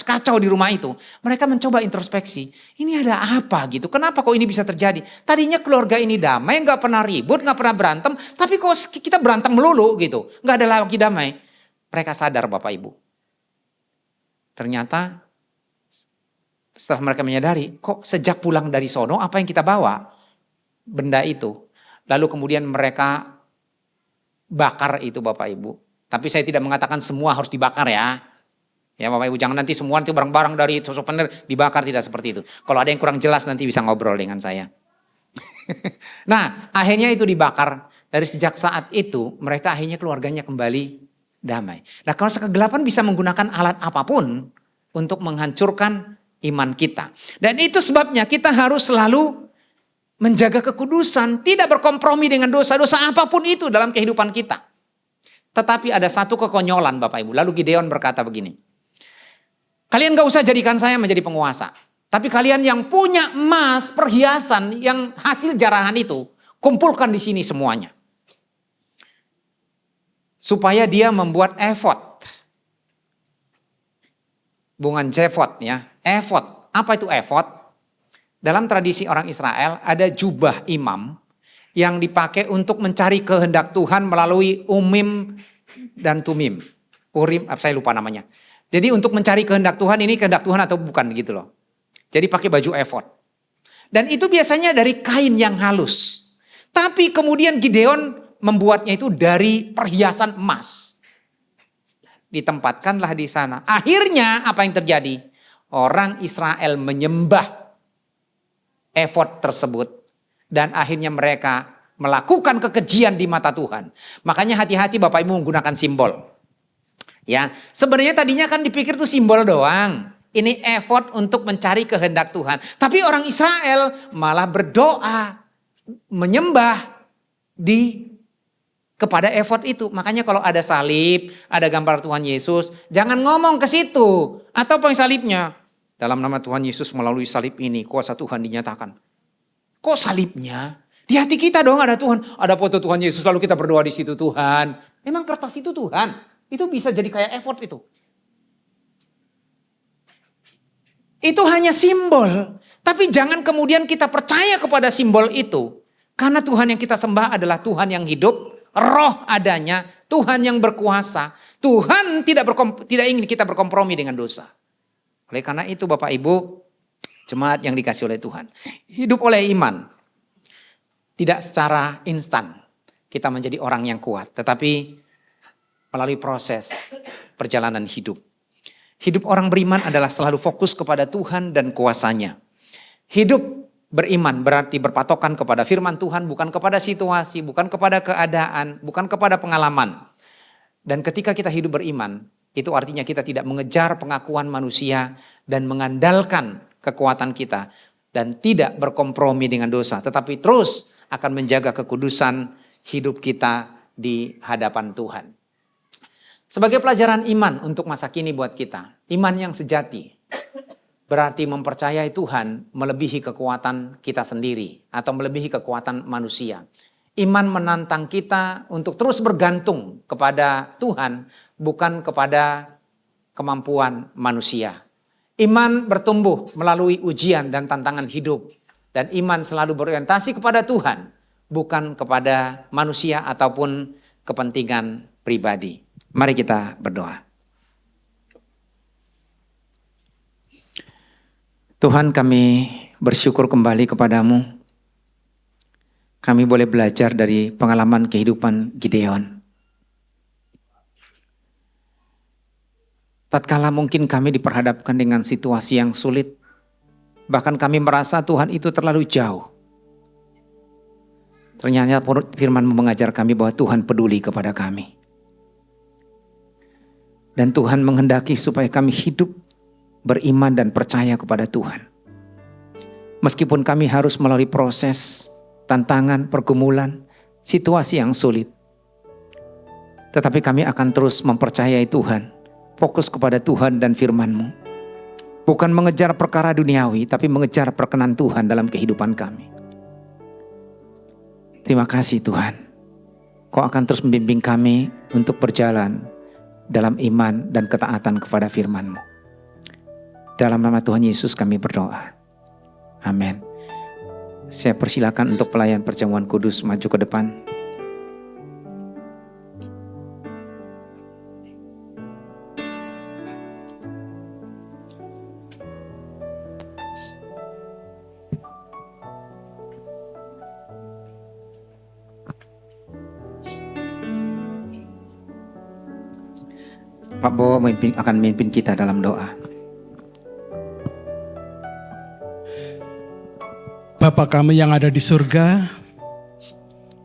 kacau di rumah itu. Mereka mencoba introspeksi. Ini ada apa gitu? Kenapa kok ini bisa terjadi? Tadinya keluarga ini damai, gak pernah ribut, gak pernah berantem. Tapi kok kita berantem melulu gitu. Gak ada lagi damai. Mereka sadar Bapak Ibu. Ternyata setelah mereka menyadari, kok sejak pulang dari sono apa yang kita bawa? Benda itu. Lalu kemudian mereka bakar itu Bapak Ibu. Tapi saya tidak mengatakan semua harus dibakar ya. Ya Bapak Ibu, jangan nanti semua itu barang-barang dari souvenir dibakar, tidak seperti itu. Kalau ada yang kurang jelas nanti bisa ngobrol dengan saya. Nah, akhirnya itu dibakar. Dari sejak saat itu mereka akhirnya keluarganya kembali damai. Nah, kalau kegelapan bisa menggunakan alat apapun untuk menghancurkan iman kita. Dan itu sebabnya kita harus selalu menjaga kekudusan, tidak berkompromi dengan dosa-dosa apapun itu dalam kehidupan kita. Tetapi ada satu kekonyolan Bapak Ibu. Lalu Gideon berkata begini. Kalian gak usah jadikan saya menjadi penguasa. Tapi kalian yang punya emas, perhiasan, yang hasil jarahan itu, kumpulkan di sini semuanya. Supaya dia membuat efod. Bukan jefod ya. Efod. Apa itu efod? Dalam tradisi orang Israel ada jubah imam yang dipakai untuk mencari kehendak Tuhan melalui umim dan tumim. Urim, saya lupa namanya. Jadi untuk mencari kehendak Tuhan, ini kehendak Tuhan atau bukan gitu loh. Jadi pakai baju efod. Dan itu biasanya dari kain yang halus. Tapi kemudian Gideon membuatnya itu dari perhiasan emas. Ditempatkanlah di sana. Akhirnya apa yang terjadi? Orang Israel menyembah efod tersebut. Dan akhirnya mereka melakukan kekejian di mata Tuhan. Makanya hati-hati Bapak Ibu menggunakan simbol. Ya, sebenarnya tadinya kan dipikir itu simbol doang. Ini efod untuk mencari kehendak Tuhan. Tapi orang Israel malah berdoa, menyembah kepada efod itu. Makanya kalau ada salib, ada gambar Tuhan Yesus, jangan ngomong ke situ. Atau apa yang salibnya? Dalam nama Tuhan Yesus melalui salib ini kuasa Tuhan dinyatakan. Kok salibnya? Di hati kita dong ada Tuhan. Ada foto Tuhan Yesus lalu kita berdoa di situ Tuhan. Memang kertas itu Tuhan. Itu bisa jadi kayak effort itu. Itu hanya simbol. Tapi jangan kemudian kita percaya kepada simbol itu. Karena Tuhan yang kita sembah adalah Tuhan yang hidup. Roh adanya. Tuhan yang berkuasa. Tuhan tidak ingin kita berkompromi dengan dosa. Oleh karena itu Bapak Ibu, jemaat yang dikasih oleh Tuhan. Hidup oleh iman. Tidak secara instan kita menjadi orang yang kuat. Tetapi melalui proses perjalanan hidup. Hidup orang beriman adalah selalu fokus kepada Tuhan dan kuasanya. Hidup beriman berarti berpatokan kepada firman Tuhan. Bukan kepada situasi, bukan kepada keadaan, bukan kepada pengalaman. Dan ketika kita hidup beriman, itu artinya kita tidak mengejar pengakuan manusia dan mengandalkan kekuatan kita. Dan tidak berkompromi dengan dosa. Tetapi terus akan menjaga kekudusan hidup kita di hadapan Tuhan. Sebagai pelajaran iman untuk masa kini buat kita. Iman yang sejati. Berarti mempercayai Tuhan melebihi kekuatan kita sendiri. Atau melebihi kekuatan manusia. Iman menantang kita untuk terus bergantung kepada Tuhan, bukan kepada kemampuan manusia. Iman bertumbuh melalui ujian dan tantangan hidup. Dan iman selalu berorientasi kepada Tuhan, bukan kepada manusia ataupun kepentingan pribadi. Mari kita berdoa. Tuhan, kami bersyukur kembali kepadamu. Kami boleh belajar dari pengalaman kehidupan Gideon. Tatkala mungkin kami diperhadapkan dengan situasi yang sulit, bahkan kami merasa Tuhan itu terlalu jauh. Ternyata firman mengajar kami bahwa Tuhan peduli kepada kami. Dan Tuhan menghendaki supaya kami hidup beriman dan percaya kepada Tuhan. Meskipun kami harus melalui proses tantangan, pergumulan, situasi yang sulit. Tetapi kami akan terus mempercayai Tuhan, fokus kepada Tuhan dan firman-Mu. Bukan mengejar perkara duniawi, tapi mengejar perkenan Tuhan dalam kehidupan kami. Terima kasih Tuhan. Kau akan terus membimbing kami untuk berjalan dalam iman dan ketaatan kepada firman-Mu. Dalam nama Tuhan Yesus kami berdoa. Amin. Saya persilakan untuk pelayan perjamuan kudus maju ke depan. Pak Bo akan memimpin kita dalam doa. Bapa kami yang ada di surga,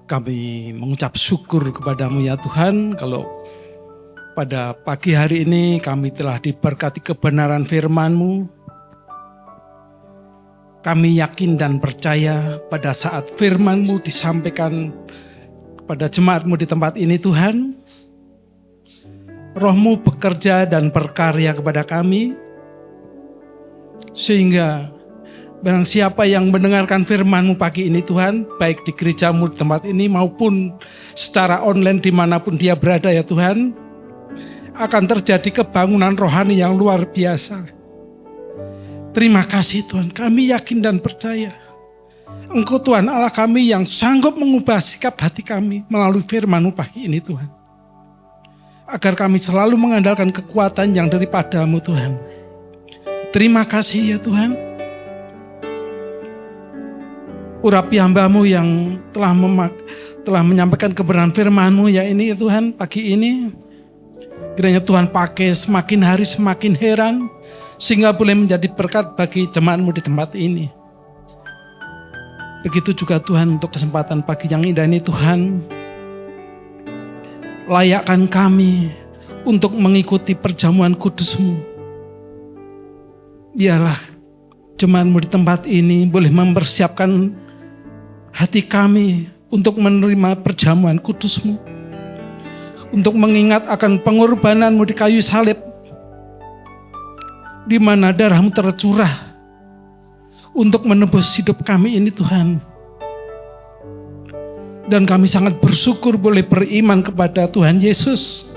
kami mengucap syukur kepadamu ya Tuhan, kalau pada pagi hari ini kami telah diberkati kebenaran firman-Mu. Kami yakin dan percaya pada saat firman-Mu disampaikan kepada jemaat-Mu di tempat ini Tuhan, Roh-Mu bekerja dan berkarya kepada kami, sehingga barang siapa yang mendengarkan firman-Mu pagi ini Tuhan, baik di gereja-Mu di tempat ini maupun secara online dimanapun dia berada ya Tuhan, akan terjadi kebangunan rohani yang luar biasa. Terima kasih Tuhan, kami yakin dan percaya Engkau Tuhan Allah kami yang sanggup mengubah sikap hati kami melalui firman-Mu pagi ini Tuhan. Agar kami selalu mengandalkan kekuatan yang daripada-Mu Tuhan. Terima kasih ya Tuhan. Urapi hamba-Mu yang telah menyampaikan kebenaran firman-Mu ya ini ya Tuhan pagi ini. Kiranya Tuhan pakai semakin hari semakin heran, sehingga boleh menjadi berkat bagi jemaat-Mu di tempat ini. Begitu juga Tuhan untuk kesempatan pagi yang indah ini Tuhan. Layakkan kami untuk mengikuti perjamuan kudus-Mu. Biarlah jemaat-Mu di tempat ini boleh mempersiapkan hati kami untuk menerima perjamuan kudus-Mu. Untuk mengingat akan pengorbanan-Mu di kayu salib, di mana darah-Mu tercurah untuk menebus hidup kami ini Tuhan. Dan kami sangat bersyukur boleh beriman kepada Tuhan Yesus,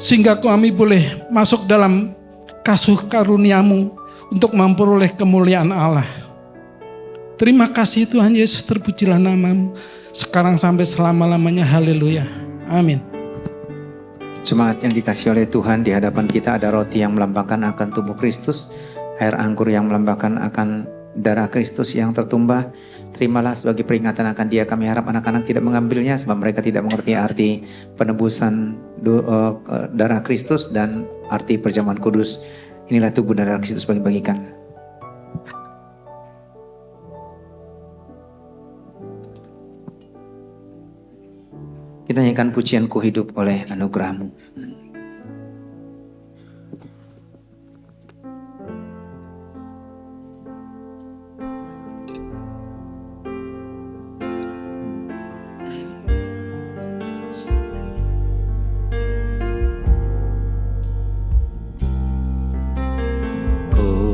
sehingga kami boleh masuk dalam kasih karunia-Mu untuk memperoleh kemuliaan Allah. Terima kasih Tuhan Yesus, terpujilah nama-Mu sekarang sampai selama-lamanya. Haleluya. Amin. Jemaat yang dikasihi oleh Tuhan, di hadapan kita ada roti yang melambangkan akan tubuh Kristus, air anggur yang melambangkan akan darah Kristus yang tertumbah. Terimalah sebagai peringatan akan Dia. Kami harap anak-anak tidak mengambilnya sebab mereka tidak mengerti arti penebusan darah Kristus dan arti perjamuan kudus. Inilah tubuh dan darah Kristus bagi-bagikan. Kita nyanyikan pujian Ku Hidup oleh anugerah-Mu.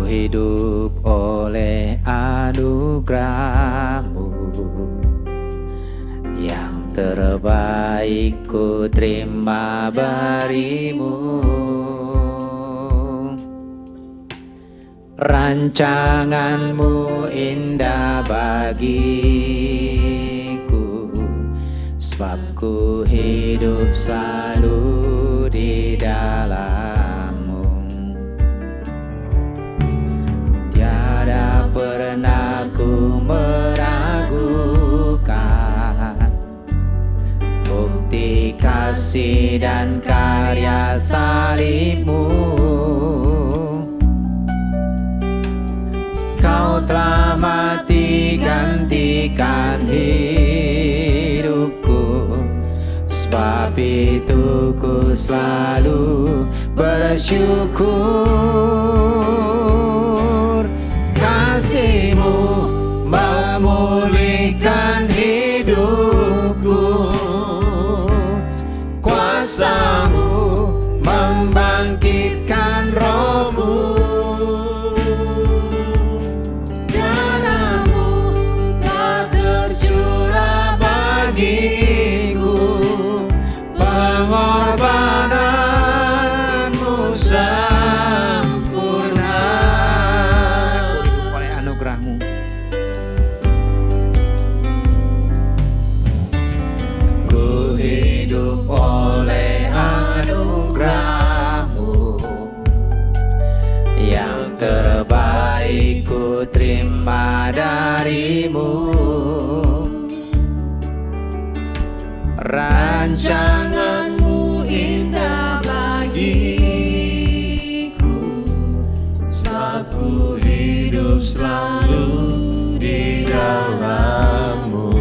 Hidup oleh anugerah-Mu, yang terbaik ku terima berimu. Rancangan-Mu indah bagiku, sebab ku hidup selalu di dalam. Pernah ku meragukan bukti kasih dan karya salib-Mu. Kau telah mati gantikan hidupku, sebab itu ku selalu bersyukur. Kasih-Mu memulihkan hidupku, kuasa-Mu membangkitkan rohku. Darah-Mu telah tercurah Bagiku pengorbanan-Mu sempurna. Oleh anugerah-Mu. Ku hidup oleh anugerah-Mu, yang terbaik ku terima dari-Mu. Rancangan-Mu indah bagiku, sebab ku hidup selalu di dalam-Mu.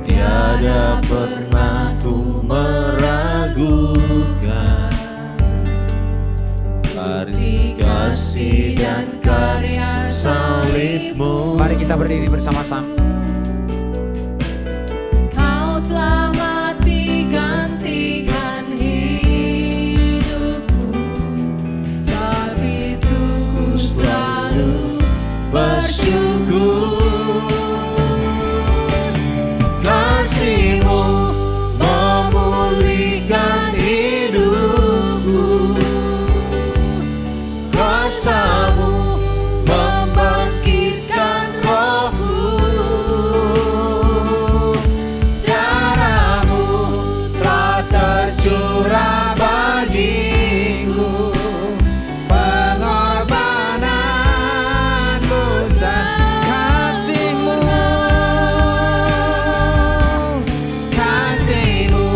Tiada pernah ku meragukan arti kasih dan karya salib-Mu. Mari kita berdiri bersama-sama. Kau telah mati gantikan hidupku, sebab itu ku selalu bersyukur. Kasih-Mu memulihkan hidupku, kuasa-Mu membangkitkan rohku. Darah-Mu telah tercurah bagiku, pengorbanan-Mu kasih-Mu, kasih-Mu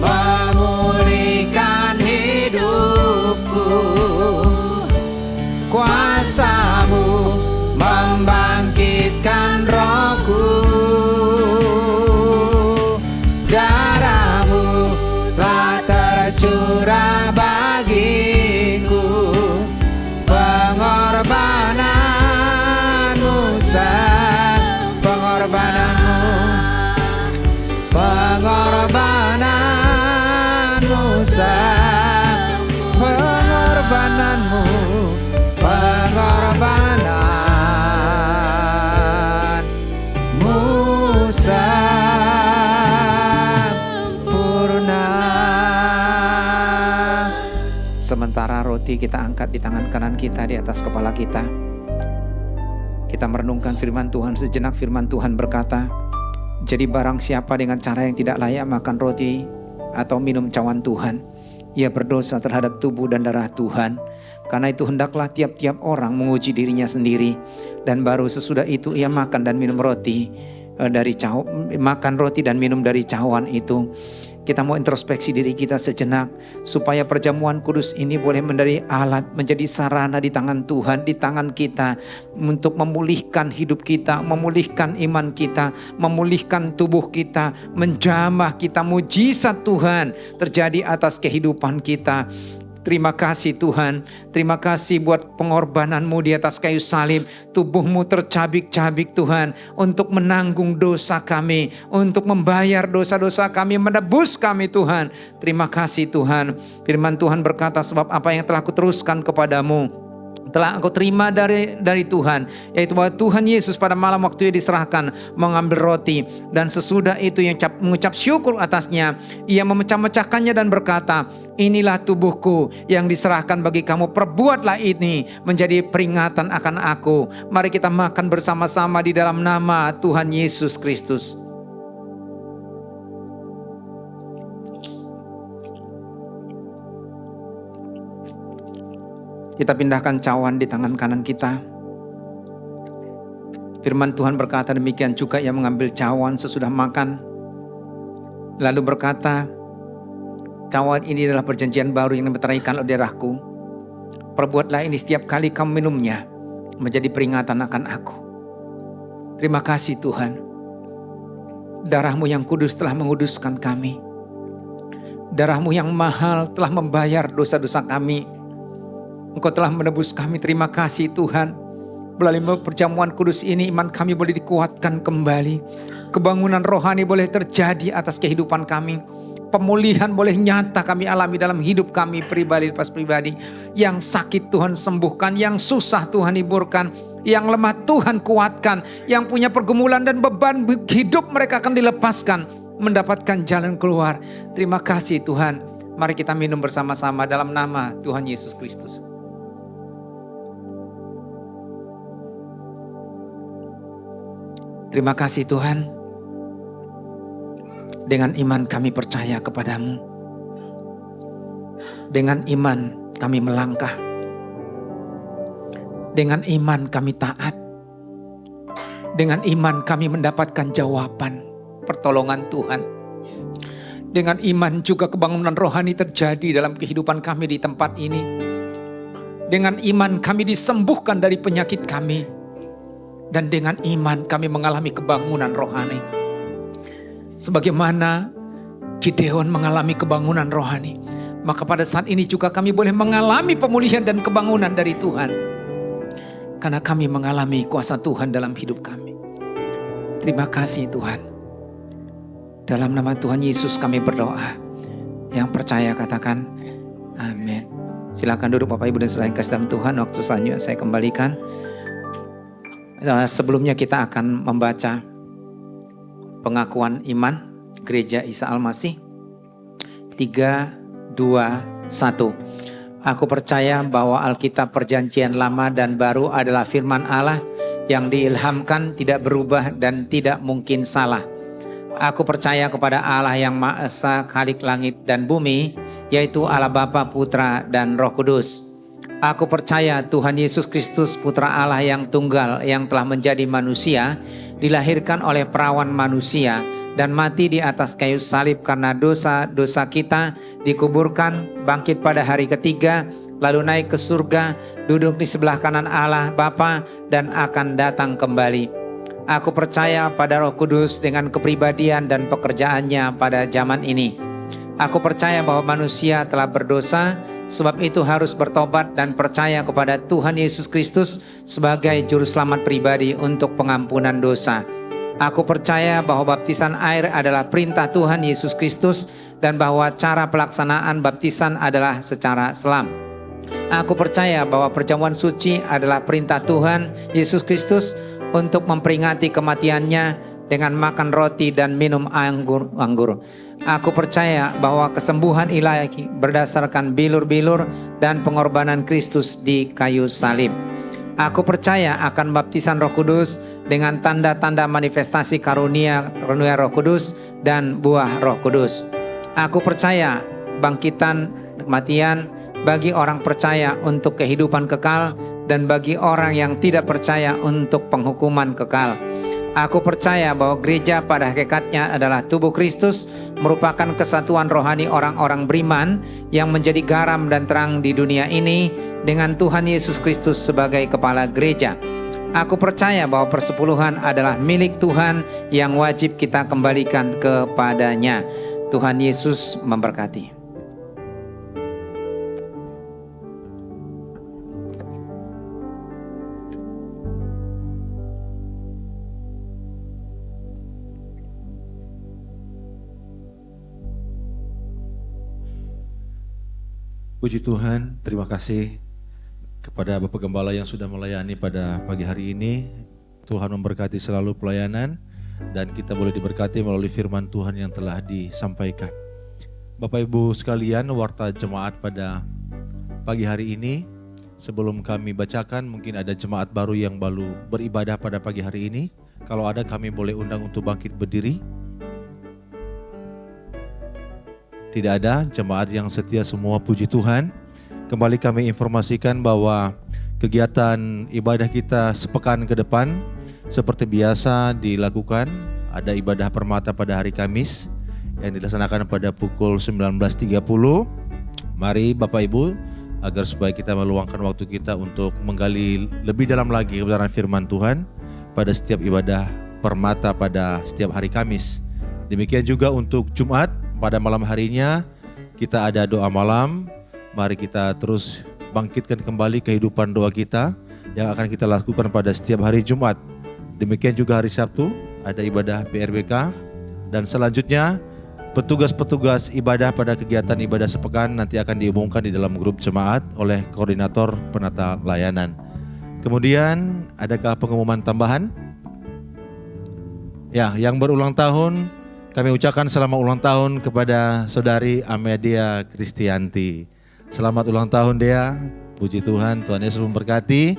memulihkan hidupku, kuasa-Mu membangkitkan rohku. Darah-Mu telah tercurah bagiku, pengorbanan-Mu pengorbanan-Mu pengorbanan-Mu sempurna. Sementara roti kita angkat di tangan kanan kita di atas kepala kita, kita merenungkan firman Tuhan sejenak. Firman Tuhan berkata, jadi barang siapa dengan cara yang tidak layak makan roti atau minum cawan Tuhan, ia berdosa terhadap tubuh dan darah Tuhan. Karena itu hendaklah tiap-tiap orang menguji dirinya sendiri, dan baru sesudah itu ia makan dan minum roti makan roti dan minum dari cawan itu. Kita mau introspeksi diri kita sejenak, supaya perjamuan kudus ini boleh menjadi alat, menjadi sarana di tangan Tuhan, di tangan kita, untuk memulihkan hidup kita, memulihkan iman kita, memulihkan tubuh kita, menjamah kita. Mujizat Tuhan terjadi atas kehidupan kita. Terima kasih Tuhan, terima kasih buat pengorbanan-Mu di atas kayu salib. Tubuh-Mu tercabik-cabik Tuhan, untuk menanggung dosa kami, untuk membayar dosa-dosa kami, menebus kami Tuhan. Terima kasih Tuhan. Firman Tuhan berkata, sebab apa yang telah kuteruskan kepadamu telah engkau terima dari Tuhan, yaitu bahwa Tuhan Yesus pada malam waktu ia diserahkan mengambil roti, dan sesudah itu yang mengucap syukur atasnya, ia memecah-mecahkannya dan berkata, inilah tubuhku yang diserahkan bagi kamu, perbuatlah ini menjadi peringatan akan aku. Mari kita makan bersama-sama di dalam nama Tuhan Yesus Kristus. Kita pindahkan cawan di tangan kanan kita. Firman Tuhan berkata demikian juga, ia mengambil cawan sesudah makan, lalu berkata, cawan ini adalah perjanjian baru yang dimeteraikan oleh darahku. Perbuatlah ini setiap kali kamu minumnya, menjadi peringatan akan aku. Terima kasih Tuhan. Darah-Mu yang kudus telah menguduskan kami. Darah-Mu yang mahal telah membayar dosa-dosa kami. Engkau telah menebus kami. Terima kasih Tuhan. Melalui perjamuan kudus ini iman kami boleh dikuatkan kembali. Kebangunan rohani boleh terjadi atas kehidupan kami. Pemulihan boleh nyata kami alami dalam hidup kami pribadi lepas pribadi. Yang sakit Tuhan sembuhkan, yang susah Tuhan hiburkan, yang lemah Tuhan kuatkan, yang punya pergumulan dan beban hidup mereka akan dilepaskan, mendapatkan jalan keluar. Terima kasih Tuhan. Mari kita minum bersama-sama dalam nama Tuhan Yesus Kristus. Terima kasih Tuhan. Dengan iman kami percaya kepadamu. Dengan iman kami melangkah. Dengan iman kami taat. Dengan iman kami mendapatkan jawaban pertolongan Tuhan. Dengan iman juga kebangunan rohani terjadi dalam kehidupan kami di tempat ini. Dengan iman kami disembuhkan dari penyakit kami. Dan dengan iman kami mengalami kebangunan rohani. Sebagaimana Gideon mengalami kebangunan rohani, maka pada saat ini juga kami boleh mengalami pemulihan dan kebangunan dari Tuhan. Karena kami mengalami kuasa Tuhan dalam hidup kami. Terima kasih Tuhan. Dalam nama Tuhan Yesus kami berdoa. Yang percaya katakan amin. Silakan duduk Bapak Ibu dan Saudara yang kasih dalam Tuhan. Waktu selanjutnya saya kembalikan. Sebelumnya kita akan membaca pengakuan iman Gereja Isa Al-Masih. 3, 2, 1. Aku percaya bahwa Alkitab Perjanjian Lama dan Baru adalah firman Allah yang diilhamkan, tidak berubah dan tidak mungkin salah. Aku percaya kepada Allah yang Maha Esa, Khalik langit dan bumi, yaitu Allah Bapa, Putra dan Roh Kudus. Aku percaya Tuhan Yesus Kristus, Putra Allah yang tunggal, yang telah menjadi manusia, dilahirkan oleh perawan manusia dan mati di atas kayu salib karena dosa-dosa kita, dikuburkan, bangkit pada hari ketiga, lalu naik ke surga, duduk di sebelah kanan Allah Bapa dan akan datang kembali. Aku percaya pada Roh Kudus dengan kepribadian dan pekerjaannya pada zaman ini. Aku percaya bahwa manusia telah berdosa, sebab itu harus bertobat dan percaya kepada Tuhan Yesus Kristus sebagai juru selamat pribadi untuk pengampunan dosa. Aku percaya bahwa baptisan air adalah perintah Tuhan Yesus Kristus dan bahwa cara pelaksanaan baptisan adalah secara selam. Aku percaya bahwa perjamuan suci adalah perintah Tuhan Yesus Kristus untuk memperingati kematiannya dengan makan roti dan minum anggur. Aku percaya bahwa kesembuhan ilahi berdasarkan bilur-bilur dan pengorbanan Kristus di kayu salib. Aku percaya akan baptisan Roh Kudus dengan tanda-tanda manifestasi karunia Roh Kudus dan buah Roh Kudus. Aku percaya bangkitan kematian bagi orang percaya untuk kehidupan kekal dan bagi orang yang tidak percaya untuk penghukuman kekal. Aku percaya bahwa gereja pada hakikatnya adalah tubuh Kristus, merupakan kesatuan rohani orang-orang beriman yang menjadi garam dan terang di dunia ini dengan Tuhan Yesus Kristus sebagai kepala gereja. Aku percaya bahwa persepuluhan adalah milik Tuhan yang wajib kita kembalikan kepadanya. Tuhan Yesus memberkati. Puji Tuhan, terima kasih kepada Bapak Gembala yang sudah melayani pada pagi hari ini. Tuhan memberkati selalu pelayanan dan kita boleh diberkati melalui firman Tuhan yang telah disampaikan. Bapak Ibu sekalian, warta jemaat pada pagi hari ini, sebelum kami bacakan, mungkin ada jemaat baru yang baru beribadah pada pagi hari ini. Kalau ada, kami boleh undang untuk bangkit berdiri. Tidak ada, jemaat yang setia semua, puji Tuhan. Kembali kami informasikan bahwa kegiatan ibadah kita sepekan ke depan seperti biasa dilakukan. Ada ibadah permata pada hari Kamis yang dilaksanakan pada pukul 19.30. Mari Bapak Ibu, agar supaya kita meluangkan waktu kita untuk menggali lebih dalam lagi kebenaran firman Tuhan pada setiap ibadah permata pada setiap hari Kamis. Demikian juga untuk Jumat. Pada malam harinya kita ada doa malam. Mari kita terus bangkitkan kembali kehidupan doa kita yang akan kita lakukan pada setiap hari Jumat. Demikian juga hari Sabtu ada ibadah PRBK, dan selanjutnya petugas-petugas ibadah pada kegiatan ibadah sepekan nanti akan diumumkan di dalam grup jemaat oleh koordinator penata layanan. Kemudian adakah pengumuman tambahan? Ya, yang berulang tahun kami ucapkan selamat ulang tahun kepada saudari Amedia Kristianti. Selamat ulang tahun Dea. Puji Tuhan, Tuhan Yesus memberkati.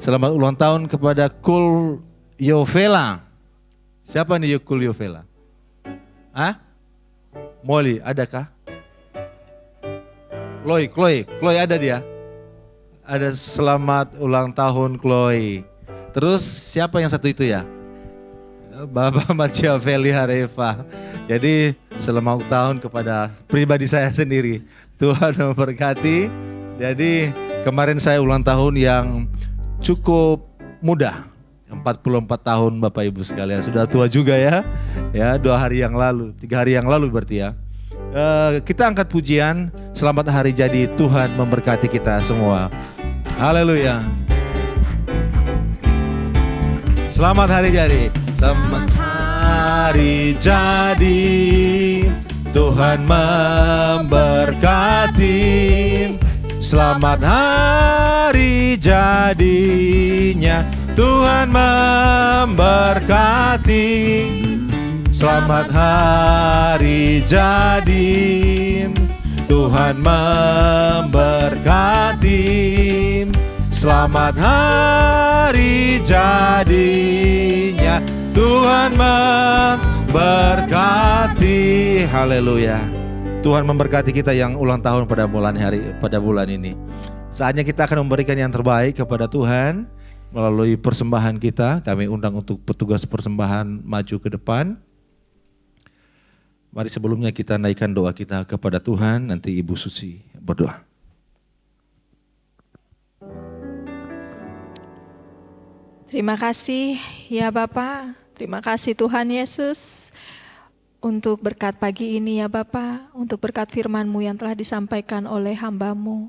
Selamat ulang tahun kepada Kul Yovela. Siapa nih Kul Yovela? Hah? Molly, adakah? Chloe ada dia? Ada selamat ulang tahun Chloe. Terus siapa yang satu itu ya? Bapak Machiavelli Hareva. Jadi selamat ulang tahun kepada pribadi saya sendiri. Tuhan memberkati. Jadi kemarin saya ulang tahun yang cukup muda. 44 tahun Bapak Ibu sekalian. Sudah tua juga ya. Ya, 2 hari yang lalu, 3 hari yang lalu berarti ya. Kita angkat pujian. Selamat hari jadi, Tuhan memberkati kita semua. Haleluya. Selamat hari jadi. Selamat hari jadi, Tuhan memberkati. Selamat hari jadinya, Tuhan memberkati. Selamat hari jadi, Tuhan memberkati. Selamat hari jadinya, Tuhan memberkati. Haleluya. Tuhan memberkati kita yang ulang tahun pada bulan ini. Saatnya kita akan memberikan yang terbaik kepada Tuhan melalui persembahan kita. Kami undang untuk petugas persembahan maju ke depan. Mari sebelumnya kita naikkan doa kita kepada Tuhan. Nanti Ibu Susi berdoa. Terima kasih ya Bapak, terima kasih Tuhan Yesus untuk berkat pagi ini ya Bapak, untuk berkat firman-Mu yang telah disampaikan oleh hamba-Mu.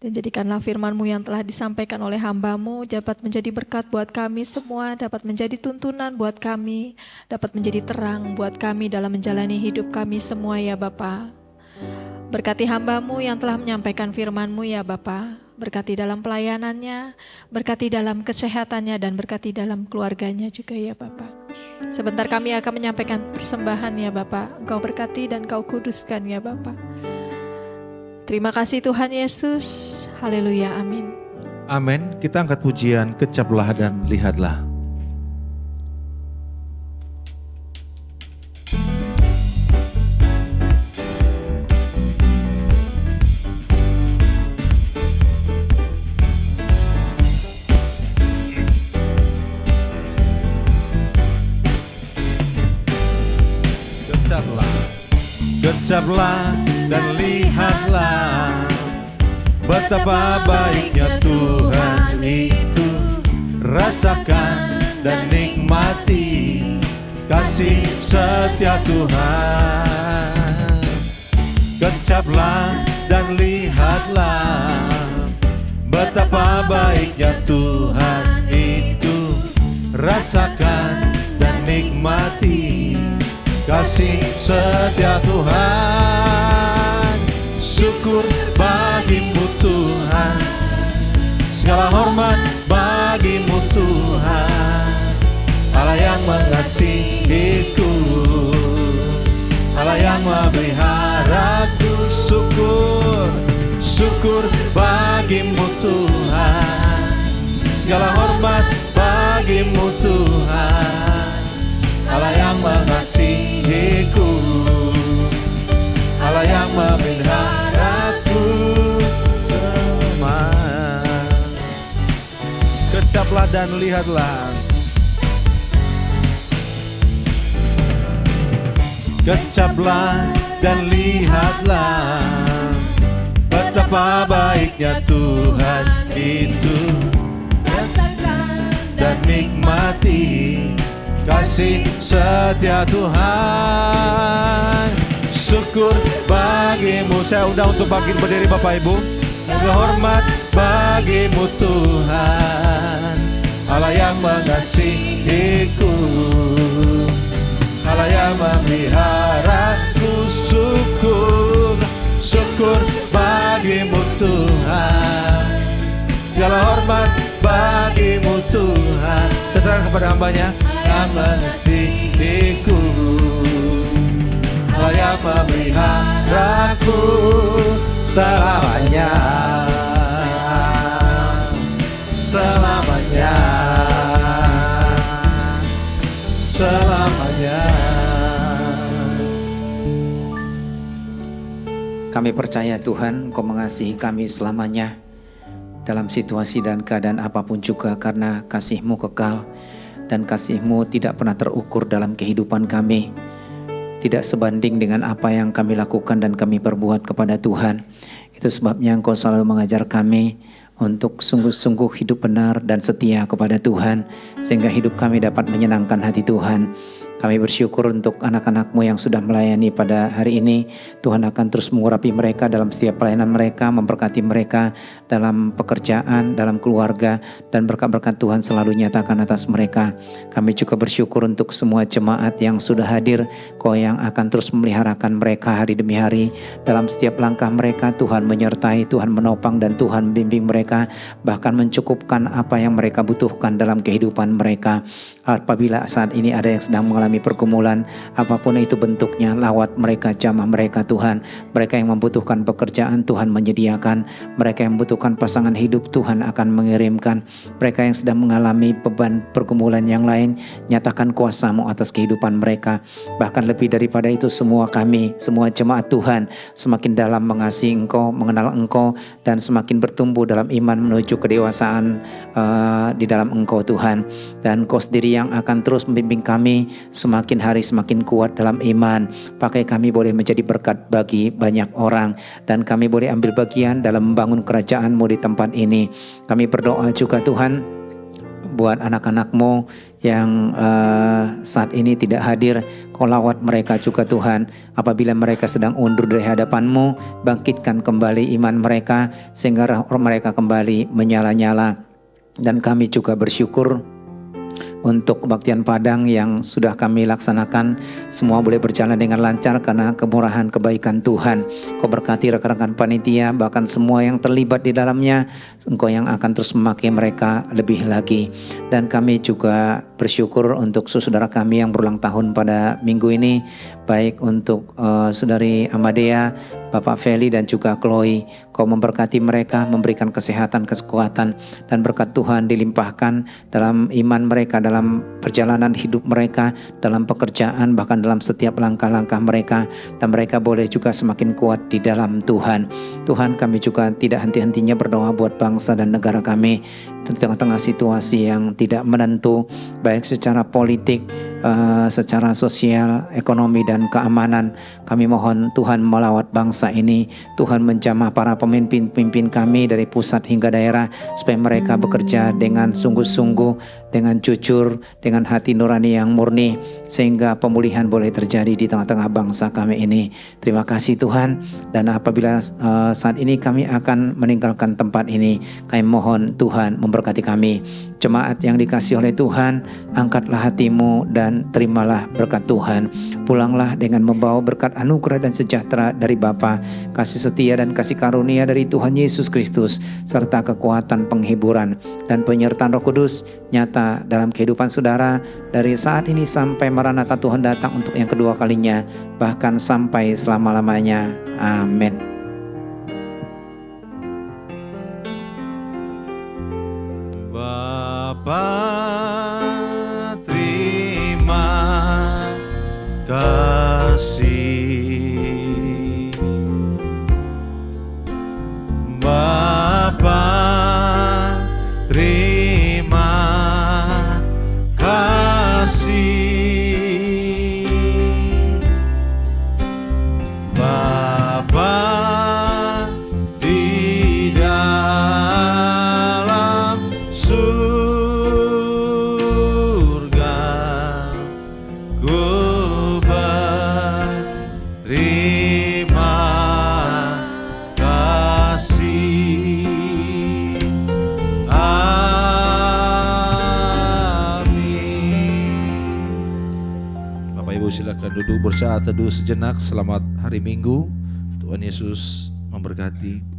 Dan jadikanlah firman-Mu yang telah disampaikan oleh hamba-Mu dapat menjadi berkat buat kami semua, dapat menjadi tuntunan buat kami, dapat menjadi terang buat kami dalam menjalani hidup kami semua ya Bapak. Berkati hamba-Mu yang telah menyampaikan firman-Mu ya Bapak. Berkati dalam pelayanannya, berkati dalam kesehatannya, dan berkati dalam keluarganya juga ya Bapak. Sebentar kami akan menyampaikan persembahan ya Bapak. Engkau berkati dan Engkau kuduskan ya Bapak. Terima kasih Tuhan Yesus. Haleluya, amin. Amin. Kita angkat pujian, kecaplah dan lihatlah. Kecaplah dan lihatlah betapa baiknya Tuhan itu. Rasakan dan nikmati kasih setia Tuhan. Kecaplah dan lihatlah betapa baiknya Tuhan itu. Rasakan dan nikmati kasih setia Tuhan. Syukur bagimu Tuhan, segala hormat bagimu Tuhan. Allah yang mengasihiku, Allah yang memeliharaku. Syukur, syukur bagimu Tuhan, segala hormat bagimu Tuhan. Allah yang mengasihiku, Allah yang memeliharaku semua. Kecaplah dan lihatlah. Kecaplah dan lihatlah betapa baiknya Tuhan itu. Rasakan dan nikmati kasih setia Tuhan. Syukur bagimu. Saya undang untuk bangkit berdiri Bapak Ibu. segala hormat bagimu Tuhan, Allah yang mengasihiku, Allah yang memeliharaku. Syukur, syukur bagimu Tuhan, segala hormat bagimu Tuhan. Terserah kepada hambanya yang mengasihiku, Allah yang memeliharaku selamanya, selamanya, selamanya. Kami percaya Tuhan, Engkau mengasihi kami selamanya dalam situasi dan keadaan apapun juga, karena kasih-Mu kekal dan kasih-Mu tidak pernah terukur dalam kehidupan kami, tidak sebanding dengan apa yang kami lakukan dan kami perbuat kepada Tuhan. Itu sebabnya Engkau selalu mengajar kami untuk sungguh-sungguh hidup benar dan setia kepada Tuhan, sehingga hidup kami dapat menyenangkan hati Tuhan. Kami bersyukur untuk anak-anak-Mu yang sudah melayani pada hari ini. Tuhan akan terus mengurapi mereka dalam setiap pelayanan mereka, memberkati mereka dalam pekerjaan, dalam keluarga, dan berkat-berkat Tuhan selalu nyatakan atas mereka. Kami juga bersyukur untuk semua jemaat yang sudah hadir, Kau yang akan terus memeliharakan mereka hari demi hari. Dalam setiap langkah mereka, Tuhan menyertai, Tuhan menopang, dan Tuhan membimbing mereka, bahkan mencukupkan apa yang mereka butuhkan dalam kehidupan mereka. Apabila saat ini ada yang sedang mengalami pergumulan, apapun itu bentuknya, lawat mereka, jamah mereka Tuhan. Mereka yang membutuhkan pekerjaan, Tuhan menyediakan. Mereka yang membutuhkan pasangan hidup, Tuhan akan mengirimkan. Mereka yang sedang mengalami beban pergumulan yang lain, nyatakan kuasa-Mu atas kehidupan mereka. Bahkan lebih daripada itu semua, kami, semua jemaat Tuhan semakin dalam mengasihi Engkau, mengenal Engkau, dan semakin bertumbuh dalam iman menuju kedewasaan di dalam Engkau Tuhan. Dan Engkau sendiri yang akan terus membimbing kami semakin hari semakin kuat dalam iman. Pakai kami boleh menjadi berkat bagi banyak orang, dan kami boleh ambil bagian dalam membangun kerajaan-Mu di tempat ini. Kami berdoa juga Tuhan buat anak-anak-Mu yang saat ini tidak hadir. Kau lawat mereka juga Tuhan. Apabila mereka sedang undur dari hadapan-Mu, bangkitkan kembali iman mereka sehingga roh mereka kembali menyala-nyala. Dan kami juga bersyukur untuk kebaktian Padang yang sudah kami laksanakan, semua boleh berjalan dengan lancar karena kemurahan kebaikan Tuhan. Kau berkati rekan-rekan panitia, bahkan semua yang terlibat di dalamnya. Engkau yang akan terus memakai mereka lebih lagi. Dan kami juga bersyukur untuk saudara kami yang berulang tahun pada minggu ini, baik untuk saudari Amadea, Bapak Feli, dan juga Chloe. Kau memberkati mereka, memberikan kesehatan, kekuatan, dan berkat Tuhan dilimpahkan dalam iman mereka, dalam perjalanan hidup mereka, dalam pekerjaan, bahkan dalam setiap langkah-langkah mereka. Dan mereka boleh juga semakin kuat di dalam Tuhan. Tuhan, kami juga tidak henti-hentinya berdoa buat bangsa dan negara kami di tengah-tengah situasi yang tidak menentu, baik secara politik, secara sosial, ekonomi, dan keamanan. Kami mohon Tuhan melawat bangsa ini. Tuhan menjamah para pemimpin kami dari pusat hingga daerah, supaya mereka bekerja dengan sungguh-sungguh, dengan jujur, dengan hati nurani yang murni, sehingga pemulihan boleh terjadi di tengah-tengah bangsa kami ini. Terima kasih Tuhan. Dan apabila saat ini kami akan meninggalkan tempat ini, kami mohon Tuhan memberkati kami. Jemaat yang dikasihi oleh Tuhan, angkatlah hatimu dan terimalah berkat Tuhan. Pulanglah dengan membawa berkat anugerah dan sejahtera dari Bapa, kasih setia dan kasih karunia dari Tuhan Yesus Kristus, serta kekuatan penghiburan dan penyertaan Roh Kudus nyata dalam kehidupan saudara dari saat ini sampai Maranatha Tuhan datang untuk yang kedua kalinya, bahkan sampai selama-lamanya. Amin. Bapa, terima kasih. Bapa, terima kasih. Bapa, duduk bersaat teduh sejenak. Selamat hari Minggu. Tuhan Yesus memberkati.